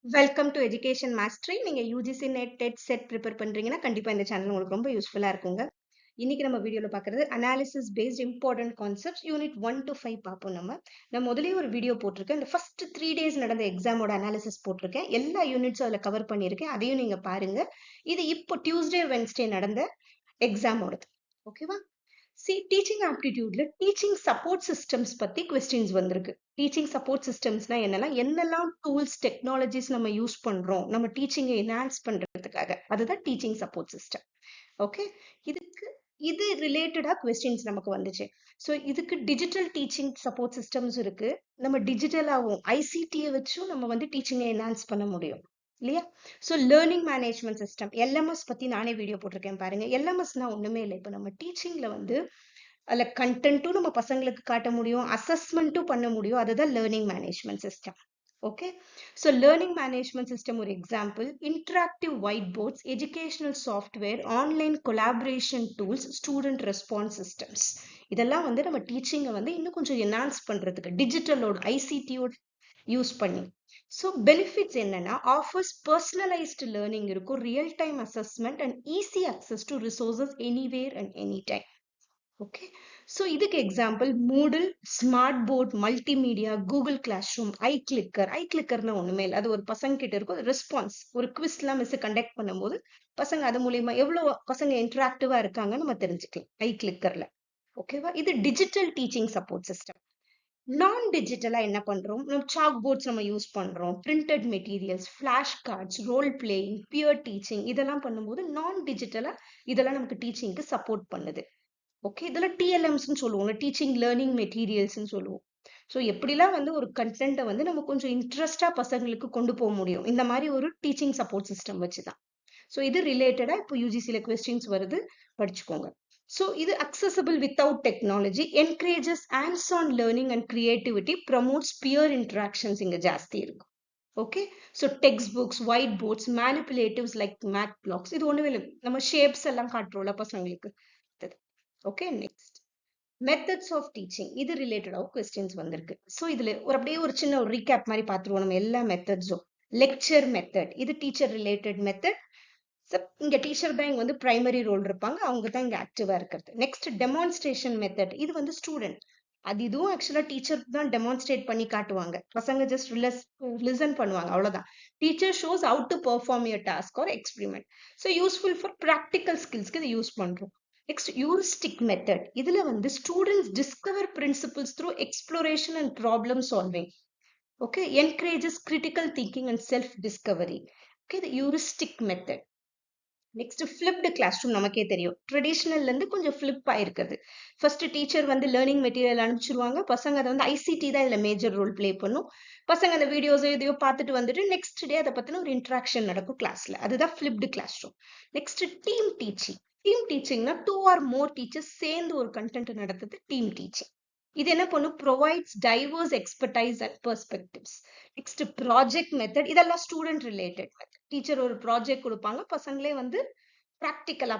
Welcome to education mastery. நீங்க UGC NET TET SET prepare பண்றீங்கன்னா கண்டிப்பா இந்த சேனல் உங்களுக்கு ரொம்ப யூஸ்ஃபுல்லா இருக்குங்க. இன்னைக்கு நம்ம வீடியோல பாக்குறது analysis based important concepts unit 1 to 5 பார்ப்போம். நான் முதல்லயே ஒரு வீடியோ போட்டிருக்கேன். இந்த ஃபர்ஸ்ட் 3 டேஸ் நடந்த எக்ஸாமோட அனாலிசிஸ் போட்டிருக்கேன். எல்லா யூனிட்ஸும் அதுல கவர் பண்ணியிருக்கேன். அதையும் நீங்க பாருங்க. இது இப்போ டியூஸ்டே வென்ஸ்டே நடந்த எக்ஸாமோடது. ஓகேவா? டீச்சிங் ஆப்டிடியூட்ல டீச்சிங் சப்போர்ட் சிஸ்டம்ஸ் பத்தி கொஸ்டின்ஸ் வந்திருக்கு. டீச்சிங் சப்போர்ட் சிஸ்டம்ஸ்னா என்னெல்லாம் டூல்ஸ் டெக்னாலஜிஸ் நம்ம யூஸ் பண்றோம் நம்ம டீச்சிங்கை என்ஹான்ஸ் பண்றதுக்காக, அதுதான் டீச்சிங் சப்போர்ட் சிஸ்டம். ஓகே, இது ரிலேட்டடா கொஸ்டின்ஸ் நமக்கு வந்துச்சு. ஸோ இதுக்கு டிஜிட்டல் டீச்சிங் சப்போர்ட் சிஸ்டம்ஸ் இருக்கு. நம்ம டிஜிட்டலாகவும் ஐசிடியை வச்சும் நம்ம டீச்சிங்கை என்ஹான்ஸ் பண்ண முடியும் இல்லையா? So learning management system LMS பத்தி நானே வீடியோ போட்டிருக்கேன் பாருங்க. எல்எம்எஸ்னா ஒண்ணுமே இல்லை. இப்போ நம்ம டீச்சிங்ல அதுல கண்டென்ட்டும் நம்ம பசங்களுக்கு காட்ட முடியும், அசஸ்மெண்ட்டும் பண்ண முடியும். அதுதான் learning management system. Okay, so learning management system ஒரு example. Interactive white boards, educational software, online collaboration tools, student response systems, இதெல்லாம் நம்ம டீச்சிங்கை இன்னும் கொஞ்சம் என்ஹான்ஸ் பண்றதுக்கு டிஜிட்டலோட ஐசிடியோட யூஸ் பண்ணி. ஸோ பெனிஃபிட்ஸ் என்னன்னா, ஆஃபர்ஸ் பர்சனலைஸ்டு லேர்னிங் இருக்கும், real time assessment and easy access to resources anywhere and any time. Okay, so இதுக்கு example Moodle, smart board, multimedia, Google class room, i கிளிக்கர்னா ஒண்ணுமே இல்லை. அது ஒரு பசங்க கிட்ட இருக்கும் ரெஸ்பான்ஸ். ஒரு குவிஸ்லாம் மிஸ் கண்டக்ட் பண்ணும்போது பசங்க அது மூலியமா எவ்வளவு பசங்க இன்டராக்டிவா இருக்காங்கன்னு நம்ம தெரிஞ்சுக்கலாம் ஐ கிளிக்கர்ல. ஓகேவா? இது டிஜிட்டல் டீச்சிங் சப்போர்ட் சிஸ்டம். நான் டிஜிட்டலா என்ன பண்றோம்? நம்ம சாக் போர்ட்ஸ் நம்ம யூஸ் பண்றோம், printed materials, flash cards, role playing, peer teaching, இதெல்லாம் பண்ணும்போது நான் டிஜிட்டலா இதெல்லாம் நமக்கு டீச்சிங்க்கு சப்போர்ட் பண்ணுது. ஓகே, இதெல்லாம் டிஎல்எம்ஸ்ன்னு சொல்லுவோம், டீச்சிங் லேர்னிங் மெட்டீரியல்ஸ்ன்னு சொல்லுவோம். ஸோ எப்படிலாம் ஒரு கண்டென்ட்டை நம்ம கொஞ்சம் இன்ட்ரெஸ்டா பசங்களுக்கு கொண்டு போக முடியும், இந்த மாதிரி ஒரு டீச்சிங் சப்போர்ட் சிஸ்டம் வச்சுதான். ஸோ இது ரிலேட்டடா இப்போ யூஜிசியில் கொஸ்டின்ஸ் வருது, படிச்சுக்கோங்க. ஸோ இது accessible without technology, encourages hands on learning and creativity, promotes peer interactions இங்க ஜாஸ்தி இருக்கும். Okay, so text books, white boards, manipulatives like math blocks, இது ஒண்ணுமே இல்லை, நம்ம ஷேப்ஸ் எல்லாம் காட்டுறோம்ல பசங்களுக்கு. Okay, next methods of teaching, இது ரிலேட்டடாக கொஸ்டின்ஸ் வந்திருக்கு. ஸோ இதுல அப்படியே ஒரு சின்ன ஒரு ரீகேப் மாதிரி பார்த்துருவோம் நம்ம எல்லா மெத்தட்ஸும். லெக்சர் மெத்தட், இது டீச்சர் ரிலேட்டட் மெத்தட். இங்க டீச்சர் தான் இங்க பிரைமரி ரோல் இருப்பாங்க, அவங்க தான் இங்க ஆக்டிவா இருக்கிறது. நெக்ஸ்ட் டெமான்ஸ்ட்ரேஷன் மெத்தட், இது ஸ்டூடெண்ட். இதுவும் ஆக்சுவலா டீச்சர் தான் டெமான்ஸ்ட்ரேட் பண்ணி காட்டுவாங்க, பசங்க ஜஸ்ட் லிசன் பண்ணுவாங்க, அவ்வளவுதான். Teacher shows how to perform your task or experiment. So useful for practical ஸ்கில்ஸ்க்கு இதை யூஸ் பண்றோம். நெக்ஸ்ட் ஹியூரிஸ்டிக் மெத்தட், இதுல students discover principles through exploration and problem solving. Okay, encourages critical thinking and self discovery. Okay, இது heuristic method. Next flipped class room, நமக்கே தெரியும், ட்ரெடிஷனல்ல இருந்து கொஞ்சம் ஃபிளிப் ஆயிருக்குது. ஃபர்ஸ்ட் டீச்சர் லேர்னிங் மெட்டீரியல் அனுப்பிச்சிருவாங்க, பசங்க அதை ஐசிடி தான் இதுல மேஜர் ரோல் பிளே பண்ணும். பசங்க அந்த வீடியோஸ் எதையோ பார்த்துட்டு வந்துட்டு நெக்ஸ்ட் டே அதை பத்தின ஒரு இன்ட்ராக்ஷன் நடக்கும் கிளாஸ்ல, அதுதான் flipped class room. Next team teaching. Team டீச்சிங்னா 2 or more டீச்சர்ஸ் சேர்ந்து ஒரு கண்டென்ட் நடத்துது டீம் டீச்சிங். இது என்ன பண்ணும்? Provides diverse expertise and perspectives. Next project method, இதெல்லாம் ஸ்டூடெண்ட் ரிலேட்டட் மெத்தட். டீச்சர் ஒரு ப்ராஜெக்ட் கொடுப்பாங்க, பசங்களே ப்ராக்டிக்கலா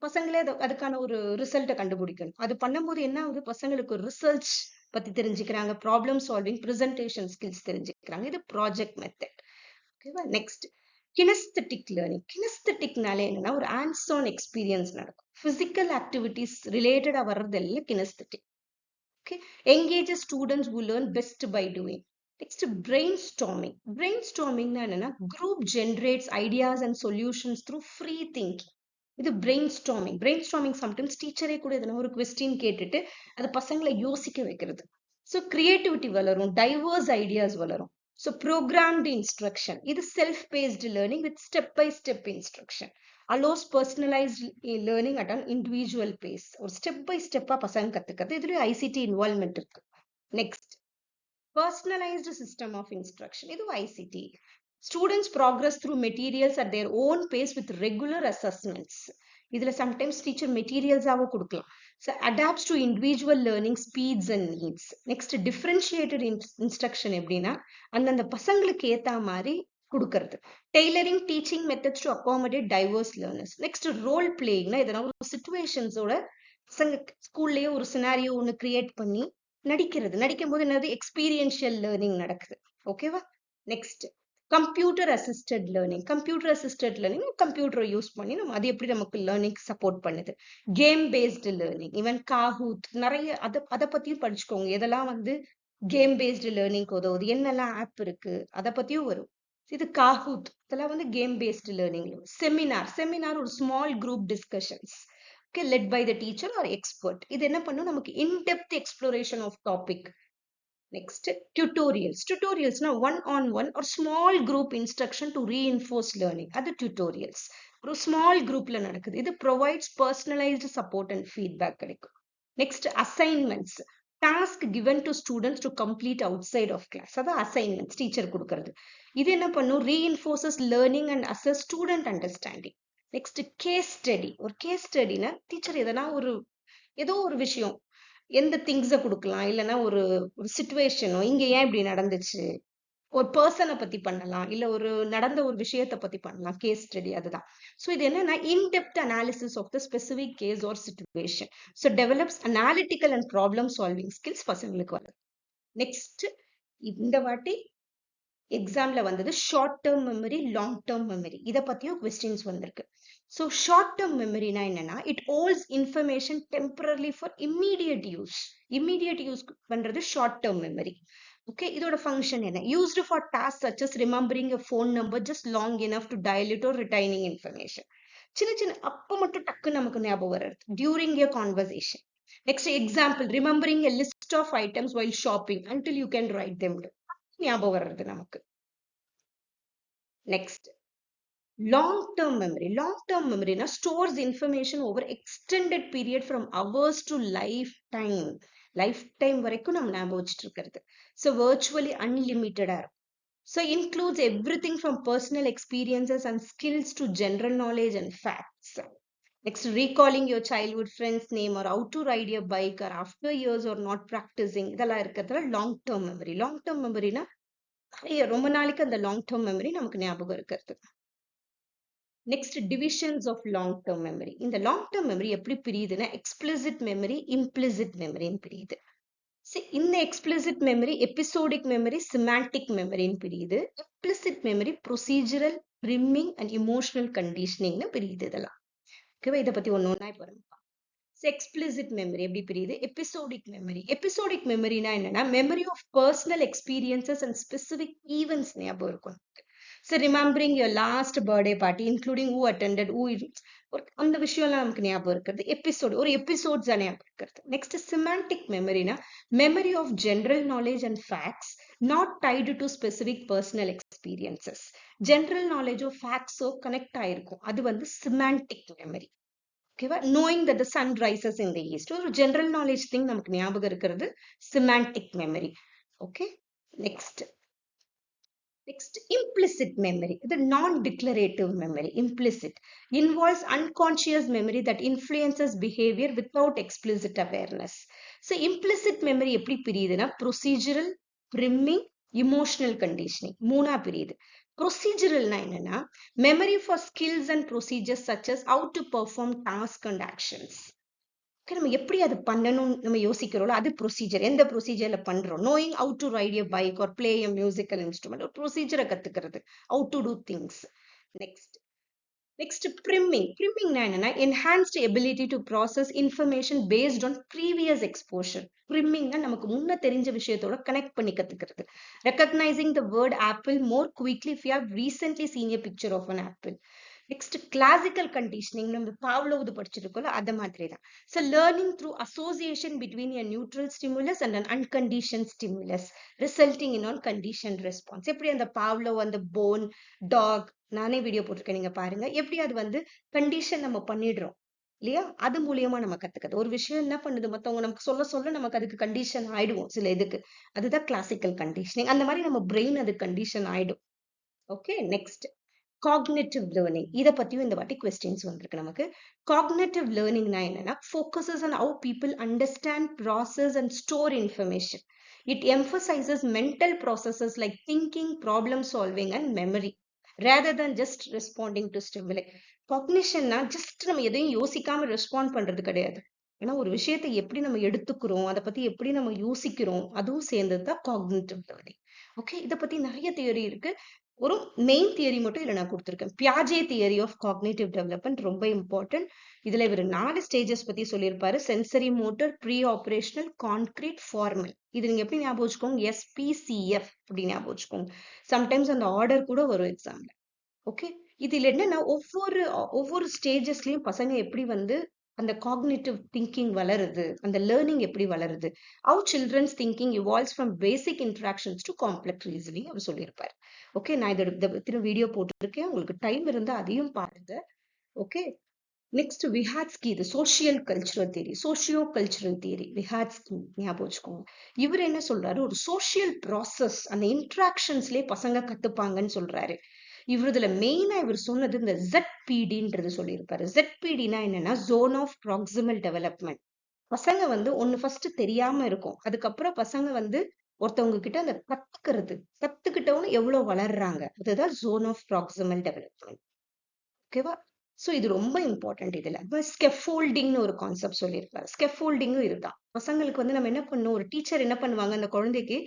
பசங்களே அதுக்கான ஒரு ரிசல்ட்டை கண்டுபிடிக்கணும். அது பண்ணும்போது என்ன ஆகுது? பசங்களுக்கு ஒரு ரிசர்ச் பத்தி தெரிஞ்சுக்கிறாங்க, ப்ராப்ளம் சால்விங், பிரசன்டேஷன் ஸ்கில்ஸ் தெரிஞ்சுக்கிறாங்க. இது ப்ராஜெக்ட் மெத்தட். ஓகேவா? Next kinesthetic learning. கினஸ்தட்டிக்னாலே என்னன்னா ஒரு ஹேண்ட்ஸ் ஆன் எக்ஸ்பீரியன்ஸ் நடக்கும். பிசிக்கல் ஆக்டிவிட்டிஸ் ரிலேட்டடா வர்றது எல்லாம் kinesthetic. Okay, engages students who learn best by doing. Next, brainstorming. Brainstorming na group generates ideas and solutions through free thinking. இது brainstorming. Brainstorming sometimes டீச்சரே கூட எதனா ஒரு கொஸ்டின் கேட்டுட்டு அது பசங்களை யோசிக்க வைக்கிறது. ஸோ கிரியேட்டிவிட்டி வளரும், டைவர்ஸ் ஐடியாஸ் வளரும். ஸோ ப்ரோக்ராம்டு இன்ஸ்ட்ரக்ஷன், இது self paced learning with step by step instruction. allows personalized learning at an individual pace. ஒரு ஸ்டெப் பை ஸ்டெப்பா பசங்க கத்துக்கிறது. இதுலயும் ஐசிடி இன்வால்வ்மெண்ட் இருக்கு. Next personalized system of instruction, இது ICT. students progress through materials at their own pace with regular assessments. இதுல sometimes teacher materials ஆவோ கொடுக்கலாம். So adapts to individual learning speeds and needs. Next, differentiated instruction எப்படின்னா அந்தந்த பசங்களுக்கு ஏத்த மாதிரி கொடுக்கறது. Tailoring teaching methods to accommodate diverse learners. Next role பிளேயிங்னா இதெல்லாம் ஒரு சிச்சுவேஷன்ஸோட பசங்க ஸ்கூல்லயே ஒரு சினாரியோ ஒன்று கிரியேட் பண்ணி நடிக்கிறது. நடிக்கும் போது என்னது? எக்ஸ்பீரியன்ஷியல் லேர்னிங் நடக்குது. ஓகேவா? Next computer assisted learning. கம்ப்யூட்டரை யூஸ் பண்ணி நம்ம அது எப்படி நமக்கு லேர்னிங் சப்போர்ட் பண்ணுது. கேம் பேஸ்டு லேர்னிங், ஈவன் காஹூத், நிறைய அதை பத்தியும் படிச்சுக்கோங்க. எதெல்லாம் வந்து கேம் பேஸ்டு லேர்னிங்க்கு உதவுது, என்னெல்லாம் ஆப் இருக்கு, அதை பத்தியும் வரும். இது காஹூத், இதெல்லாம் வந்து கேம் பேஸ்டு லேர்னிங். செமினார் ஒரு small group discussions, okay, led by the teacher or expert. இது என்ன பண்ணும், நமக்கு in-depth exploration of topic. Next, tutorialsனா one-on-one or small group instruction to reinforce learning. அது tutorials. ஒரு small groupல நடக்குது. இது provides personalized support and feedback கிடைக்கும். Next, assignments. Task given to students to complete outside of class. அது assignments, teacher கொடுக்கிறது. இது என்ன பண்ணும், reinforces learning and assess student understanding. Next case study. ஒரு கேஸ் ஸ்டடினா டீச்சர் எதனா ஏதோ ஒரு விஷயம், எந்த திங்ஸை கொடுக்கலாம், இல்லைன்னா ஒரு சிச்சுவேஷனோ, இங்க ஏன் இப்படி நடந்துச்சு, ஒரு பர்சனை பத்தி பண்ணலாம், இல்ல நடந்த ஒரு விஷயத்தை பத்தி பண்ணலாம். கேஸ் ஸ்டடி அதுதான். ஸோ இது என்னன்னா in depth analysis of the specific case or situation. So develops analytical and problem solving skills பசங்களுக்கு வருது. நெக்ஸ்ட், இந்த வாட்டி எக்ஸாம்ல வந்தது short term memory, long term memory. இதை பத்தியும் கொஸ்டின்ஸ் வந்திருக்கு. ஸோ ஷார்ட் டேர்ம் மெமரினா என்னன்னா, it holds information temporary for immediate use பண்றது ஷார்ட் டேர்ம் மெமரி. ஓகே, இதோட ஃபங்க்ஷன் என்ன, used for task such as remembering a phone number just long enough to dial it or retaining information. சின்ன அப்போ மட்டும் டக்கு நமக்கு ஞாபகம் வர்றது during a conversation. Next example, remembering a list of items while shopping until you can write them down. ஞாபகம் வர்றது நமக்கு. Next, long-term memory stores information over extended period from hours to lifetime வரைக்கும் நம்ம ஞாபகம் வச்சுட்டு இருக்கிறது. So virtually unlimited. So includes everything from personal experiences and skills to general knowledge and facts. Next, recalling your childhood friend's name or how to ride your bike or after years or not practicing, இதெல்லாம் இருக்கிறதுல long-term memoryனா ரொம்ப நாளைக்கு அந்த long-term memory நமக்கு ஞாபகம் இருக்கிறது. Next, divisions of long term memory. இந்த long term memory எப்படி பிரியுதுன்னா, எக்ஸ்பிளிசிட் மெமரி, இம்ப்ளிசிட் மெமரின்னு பிரியுது. இந்த explicit memory episodic memory, semantic மெமரின்னு பிரியுது. Implicit memory procedural, priming and emotional கண்டிஷனிங்னு பிரியுது. இதெல்லாம் ஓகேவா, இதை பத்தி ஒன்னொன்னா இப்போ எக்ஸ்பிளிசிட் மெமரி எப்படி பிரியுது, எபிசோடிக் மெமரினா என்னன்னா, memory of personal experiences and specific events ஞாபகம் இருக்கும். So remembering your last birthday party, including who attended, அந்த விஷயம்லாம் நமக்கு ஞாபகம் இருக்கிறது. எபிசோட்ஸ் ஞாபகம் இருக்கிறது. நெக்ஸ்ட், சிமாண்டிக் மெமரினா memory of general knowledge and facts not tied to specific personal experiences. General நாலேஜோ ஃபேக்ட்ஸோ கனெக்ட் ஆயிருக்கும், அது வந்து சிமாண்டிக் மெமரி. ஓகேவா, knowing that the sun rises in the east, ஒரு ஜெனரல் நாலேஜ் திங் நமக்கு ஞாபகம் இருக்கிறது semantic memory. Okay, next, implicit memory. The non-declarative memory, implicit, involves unconscious memory that influences behavior without explicit awareness. So, implicit memory எப்படி பிரியுதுன்னா, procedural, priming, emotional conditioning. மூணா பிரியுது. Proceduralனா என்னன்னா, memory for skills and procedures such as how to perform tasks and actions. நம்ம எப்படி அது பண்ணணும்னு நம்ம யோசிக்கிறோம்ல, அது ப்ரொசீஜர். எந்த ப்ரொசீஜர்ல பண்றோம், knowing how to ride a bike or play a musical instrument, ஒரு ப்ரொசீஜரை கத்துக்கிறது, how to do things. Next பிரிமிங்னா என்னன்னா, enhanced ability to process information based on previous exposure. பிரிமிங்னா நமக்கு முன்ன தெரிஞ்ச விஷயத்தோட கனெக்ட் பண்ணி கத்துக்கிறது. Recognising the word apple more quickly if you have recently seen a picture of an apple. Next, classical conditioning, நம்ம பாவ்லோவ்து படிச்சிருக்கோம்ல, அந்த மாதிரி தான். So learning through association between a neutral stimulus and an unconditioned stimulus resulting in an conditioned response. எப்படி அந்த Pavlov, அந்த phone, talk, நானே வீடியோ போட்டிருக்கேன், நீங்க பாருங்க. எப்படி அது வந்து கண்டிஷன் நம்ம பண்ணிடுறோம் இல்லையா, அது மூலியமா நம்ம கத்துக்கிறது. ஒரு விஷயம் என்ன பண்ணுது, மத்தவங்க நமக்கு சொல்ல சொல்ல நமக்கு அதுக்கு கண்டிஷன் ஆயிடுவோம் சில இதுக்கு, அதுதான் கிளாசிக்கல் கண்டிஷனிங். அந்த மாதிரி நம்ம பிரெயின் அது கண்டிஷன் ஆயிடும். Okay, next, cognitive learning. இதை பத்தியும் இந்த வாட்டி கொஸ்டின்ஸ் வந்திருக்கு நமக்கு. காக்னிட்டிவ் லேர்னிங்னா என்னன்னா, focuses on how people understand, process and store information. It emphasises mental processes like thinking, problem solving and memory rather than just responding to stimuli. காக்னிஷன்னா just நம்ம எதையும் யோசிக்காம ரெஸ்பாண்ட் பண்றது கிடையாது. ஏன்னா ஒரு விஷயத்தை எப்படி நம்ம எடுத்துக்கிறோம், அதை பத்தி எப்படி நம்ம யோசிக்கிறோம், அதுவும் சேர்ந்தது தான் காக்னிட்டிவ் லேர்னிங். ஓகே, இதை பத்தி நிறைய தியரி இருக்கு. ஒரு மெயின் தியரி மட்டும் இதுல நான் கொடுத்துருக்கேன். பியாஜே தியரி ஆஃப் காக்னிட்டிவ் டெவலப்மெண்ட் ரொம்ப இம்பார்ட்டன்ட். இதுல இவர் 4 ஸ்டேஜஸ் பத்தி சொல்லியிருப்பாரு. Sensory motor, pre operational, concrete, formal. இது நீங்க எப்படி ஞாபகம் வச்சுக்கோங்க, SPCF அப்படி ஞாபகம் வச்சுக்கோங்க. சம்டைம்ஸ் அந்த ஆர்டர் கூட வரும் எக்ஸாம்ல. ஓகே, இதுல என்னன்னா ஒவ்வொரு ஸ்டேஜஸ்லயும் பசங்க எப்படி வந்து அந்த காக்னிட்டிவ் திங்கிங் வளருது, அந்த லேர்னிங் எப்படி வளருது, how children's thinking evolves from basic interactions to complex reasoning அவர் சொல்லியிருப்பாரு. ஓகே, நான் இதை பத்தின வீடியோ போட்டுருக்கேன், உங்களுக்கு டைம் இருந்தா அதையும் பாருங்க. ஓகே, நெக்ஸ்ட் விஹாட்ஸ்கி, இது social cultural theory, socio cultural theory, Vygotsky ஞாபகம் வச்சுக்கோங்க. இவர் என்ன சொல்றாரு, ஒரு சோஷியல் ப்ராசஸ், அந்த இன்ட்ராக்ஷன்ஸ்லயே பசங்க கத்துப்பாங்கன்னு சொல்றாரு. இவருதுல மெயினா இவர் சொன்னது இந்த ZPDன்றது சொல்லியிருப்பாரு. ZPDனா என்னன்னா ஜோன் ஆஃப் ப்ராக்சிமல் டெவலப்மெண்ட். பசங்க வந்து ஒண்ணு ஃபர்ஸ்ட் தெரியாம இருக்கும், அதுக்கப்புறம் பசங்க வந்து ஒருத்தவங்க கிட்ட அந்த கத்துக்கிட்டவங்க எவ்வளவு வளர்றாங்க, அதுதான் ஜோன் ஆஃப் ப்ராக்சிமல் டெவலப்மெண்ட். ஓகேவா? சோ இது ரொம்ப இம்பார்ட்டன்ட். இதுல ஸ்கெஃபோல்டிங்னு ஒரு கான்செப்ட் சொல்லியிருப்பாரு. ஸ்கெஃபோல்டிங்கும் இதுதான். பசங்களுக்கு வந்து நம்ம என்ன பண்ணணும், ஒரு டீச்சர் என்ன பண்ணுவாங்க, அந்த குழந்தைக்கு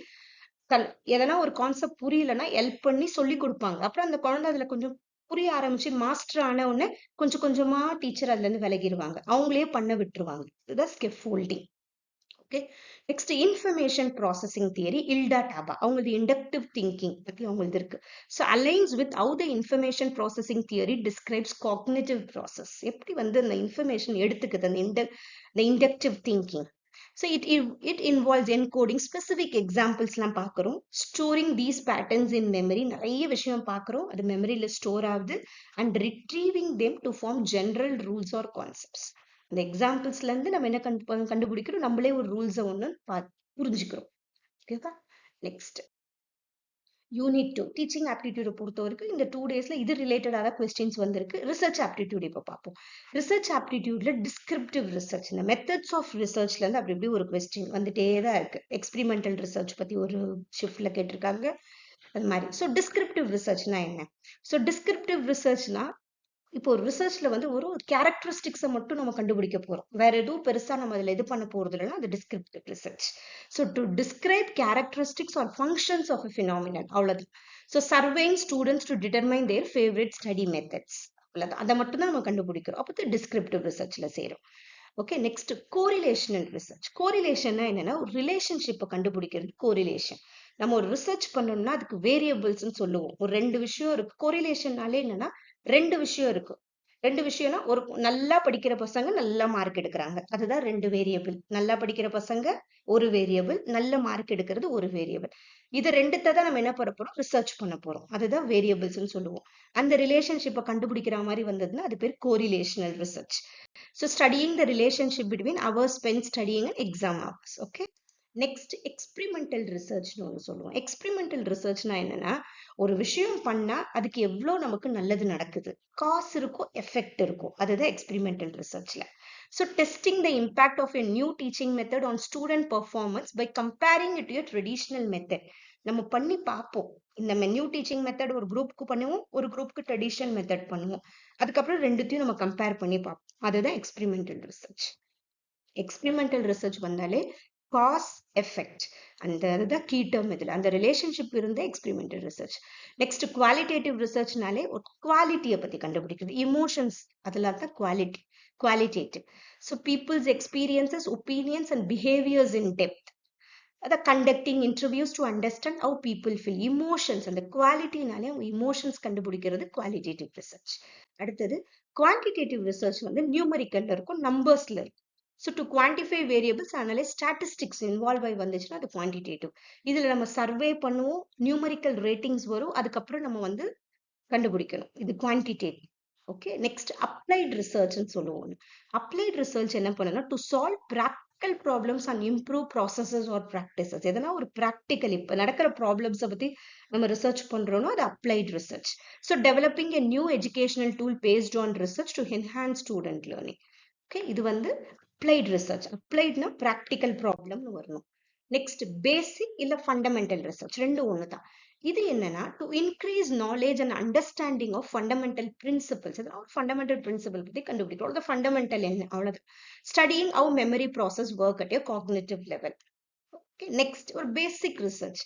எதனா ஒரு கான்செப்ட் புரியலன்னா ஹெல்ப் பண்ணி சொல்லி கொடுப்பாங்க. அப்புறம் அந்த குழந்தை அதுல கொஞ்சம் புரிய ஆரம்பிச்சு மாஸ்டர் ஆன உடனே கொஞ்சம் கொஞ்சமா டீச்சர் அதுல இருந்து விலகிடுவாங்க, அவங்களே பண்ண விட்டுருவாங்க. இதுதான் scaffolding. Okay, next information processing theory, Hilda Taba. அவங்களது இண்டக்டிவ் திங்கிங் பத்தி அவங்களது இருக்கு. So aligns with how the information processing theory describes cognitive process. எப்படி வந்து அந்த இன்ஃபர்மேஷன் எடுத்துக்குது, அந்த inductive thinking. So it involves encoding specific examples லாம் பார்க்கிறோம், storing these patterns in memory. நிறைய விஷயம் பார்க்கிறோம், அது மெமரியில ஸ்டோர் ஆகுது, and retrieving them to form general rules or concepts. அந்த எக்ஸாம்பிள்ஸ்ல இருந்து நம்ம என்ன கண்டுபிடிக்கிறோம், நம்மளே ஒரு ரூல்ஸை ஒன்று புரிஞ்சுக்கிறோம். ஓகேவா? நெக்ஸ்ட் யூனிட் 2 டீச்சிங் ஆப்டிடியூட பொறுத்த வரைக்கும் இந்த 2 டேஸ்ல இது ரிலேட்டடான கொஸ்டின்ஸ் வந்திருக்கு. ரிசர்ச் ஆப்டிடியூட் இப்போ பார்ப்போம். ரிசர்ச் ஆப்டிடியூட்ல டிஸ்கிரிப்டிவ் ரிசர்ச், இந்த மெத்தட்ஸ் ஆஃப் ரிசர்ச்ல இருந்து அப்படி இப்படி ஒரு கொஸ்டின் வந்துட்டே தான் இருக்கு. எக்ஸ்பெரிமெண்டல் ரிசர்ச் பத்தி ஒரு ஷிஃப்ட்ல கேட்டிருக்காங்க, அது மாதிரி. ஸோ டிஸ்கிரிப்டிவ் ரிசர்ச்னா என்ன? ஸோ டிஸ்கிரிப்டிவ் ரிசர்ச்னா இப்போ ஒரு ரிசர்ச்ல வந்து ஒரு கேரக்டரிஸ்டிக்ஸை மட்டும் நம்ம கண்டுபிடிக்க போறோம், வேற எதுவும் பெருசா நம்ம அதுல இது பண்ண போறது இல்லைன்னா அது descriptive research. So to describe characteristics or functions of a phenomenon, அவ்வளவுதான். So surveying students to determine their favourite study methods, அவ்வளவுதான். அதை மட்டும் தான் நம்ம கண்டுபிடிக்கிறோம், அப்போ டிஸ்கிரிப்டிவ் ரிசர்ச்ல சேரும். Okay, next correlational research. கோரிலேஷன்னா என்னன்னா ஒரு ரிலேஷன்ஷிப்பை கண்டுபிடிக்கிறது கோரிலேஷன். நம்ம ஒரு ரிசர்ச் பண்ணோம்னா அதுக்கு வேரியபிள்ஸ்ன்னு சொல்லுவோம். ஒரு 2 விஷயம் இருக்கு. கோரிலேஷன்னாலே என்னன்னா 2 விஷயம் இருக்கு. 2 விஷயம்னா ஒரு நல்லா படிக்கிற பசங்க நல்ல மார்க் எடுக்கிறாங்க, அதுதான் 2 வேரியபிள். நல்லா படிக்கிற பசங்க ஒரு வேரியபிள், நல்ல மார்க் எடுக்கிறது ஒரு வேரியபிள். இது 2த்தை தான் நம்ம என்ன பண்ண போறோம், ரிசர்ச் பண்ண போறோம், அதுதான் வேரியபிள்ஸ்ன்னு சொல்லுவோம். அந்த ரிலேஷன்ஷிப்பை கண்டுபிடிக்கிற மாதிரி வந்ததுன்னா அது பேர் கோரிலேஷனல் research. So studying the relationship between hours spent studying and exam hours. Okay. Next experimental ரிசர்ச்னு ஒன்று சொல்லுவோம். எக்ஸ்பிரிமெண்டல் ரிசர்ச்னா என்னன்னா ஒரு விஷயம் பண்ணா அதுக்கு எவ்வளோ நமக்கு நல்லது நடக்குது, காசு இருக்கும், எஃபெக்ட் இருக்கும், அதுதான் எக்ஸ்பிரிமெண்டல் ரிசர்ச்ல. So testing the impact of a new teaching method on student performance by comparing it to traditional method. நம்ம பண்ணி பார்ப்போம், இந்த நியூ டீச்சிங் மெத்தட் ஒரு குரூப்புக்கு பண்ணுவோம், ஒரு குரூப்புக்கு ட்ரெடிஷ்னல் மெத்தட் பண்ணுவோம், அதுக்கப்புறம் ரெண்டுத்தையும் நம்ம கம்பேர் பண்ணி பார்ப்போம், அதுதான் எக்ஸ்பிரிமெண்டல் ரிசர்ச். எக்ஸ்பிரிமெண்டல் ரிசர்ச் வந்தாலே காஸ் எஃபெக்ட் அந்த அதுதான் கீ டேர்ம். இதுல அந்த ரிலேஷன்ஷிப் இருந்த எக்ஸ்பிரிமெண்டல் ரிசர்ச். நெக்ஸ்ட் குவாலிட்டேட்டிவ் ரிசர்ச்னாலே குவாலிட்டியை பத்தி கண்டுபிடிக்கிறது, இமோஷன்ஸ், அதெல்லாம் தான் qualitative. So people's experiences, opinions and behaviours in depth. அதை conducting interviews to understand how people feel. Emotions, அந்த குவாலிட்டினாலே அவங்க இமோஷன்ஸ் கண்டுபிடிக்கிறது குவாலிட்டேட்டிவ் ரிசர்ச். அடுத்தது குவான்டிடேட்டிவ் ரிசர்ச் வந்து நியூமரிக்கல்ல இருக்கும், நம்பர்ஸ்ல இருக்கும். ஸோ டு குவான்டிஃபை வேரியபிள்ஸ் அதனால ஸ்டாட்டிஸ்டிக்ஸ் இன்வால்வ் ஆகி வந்துச்சுன்னா அது குவான்டிடேட்டிவ். இதுல நம்ம சர்வே பண்ணுவோம், நியூமரிக்கல் ரேட்டிங்ஸ் வரும், அதுக்கப்புறம் நம்ம வந்து கண்டுபிடிக்கணும், இது குவான்டிடேட்டிவ். ஓகே, நெக்ஸ்ட் அப்ளைட் ரிசர்ச்னு சொல்லுவோம். அப்ளைட் ரிசர்ச் என்ன பண்ணனா to solve practical problems and improve processes or practices. எதனா ஒரு ப்ராக்டிக்கல் இப்போ நடக்கிற ப்ராப்ளம்ஸை பத்தி நம்ம ரிசர்ச் பண்றோம்னா அது applied research. So developing a new educational tool based on research to enhance student learning. Okay, இது வந்து அப்ளைட் ரிசர்ச். அப்ளைட்னா ப்ராக்டிக்கல் ப்ராப்ளம்னு வரணும். நெக்ஸ்ட் பேசிக் இல்ல ஃபண்டமெண்டல் ரிசர்ச், ரெண்டும் ஒன்று தான். இது என்னன்னா to increase knowledge and understanding of fundamental principles. Fundamental principle பத்தி கண்டுபிடிக்கிறோம், ஃபண்டமெண்டல் என்ன, அவ்வளவுதான். Studying how memory process work at a cognitive level. Okay, next ஒரு பேசிக் ரிசர்ச்.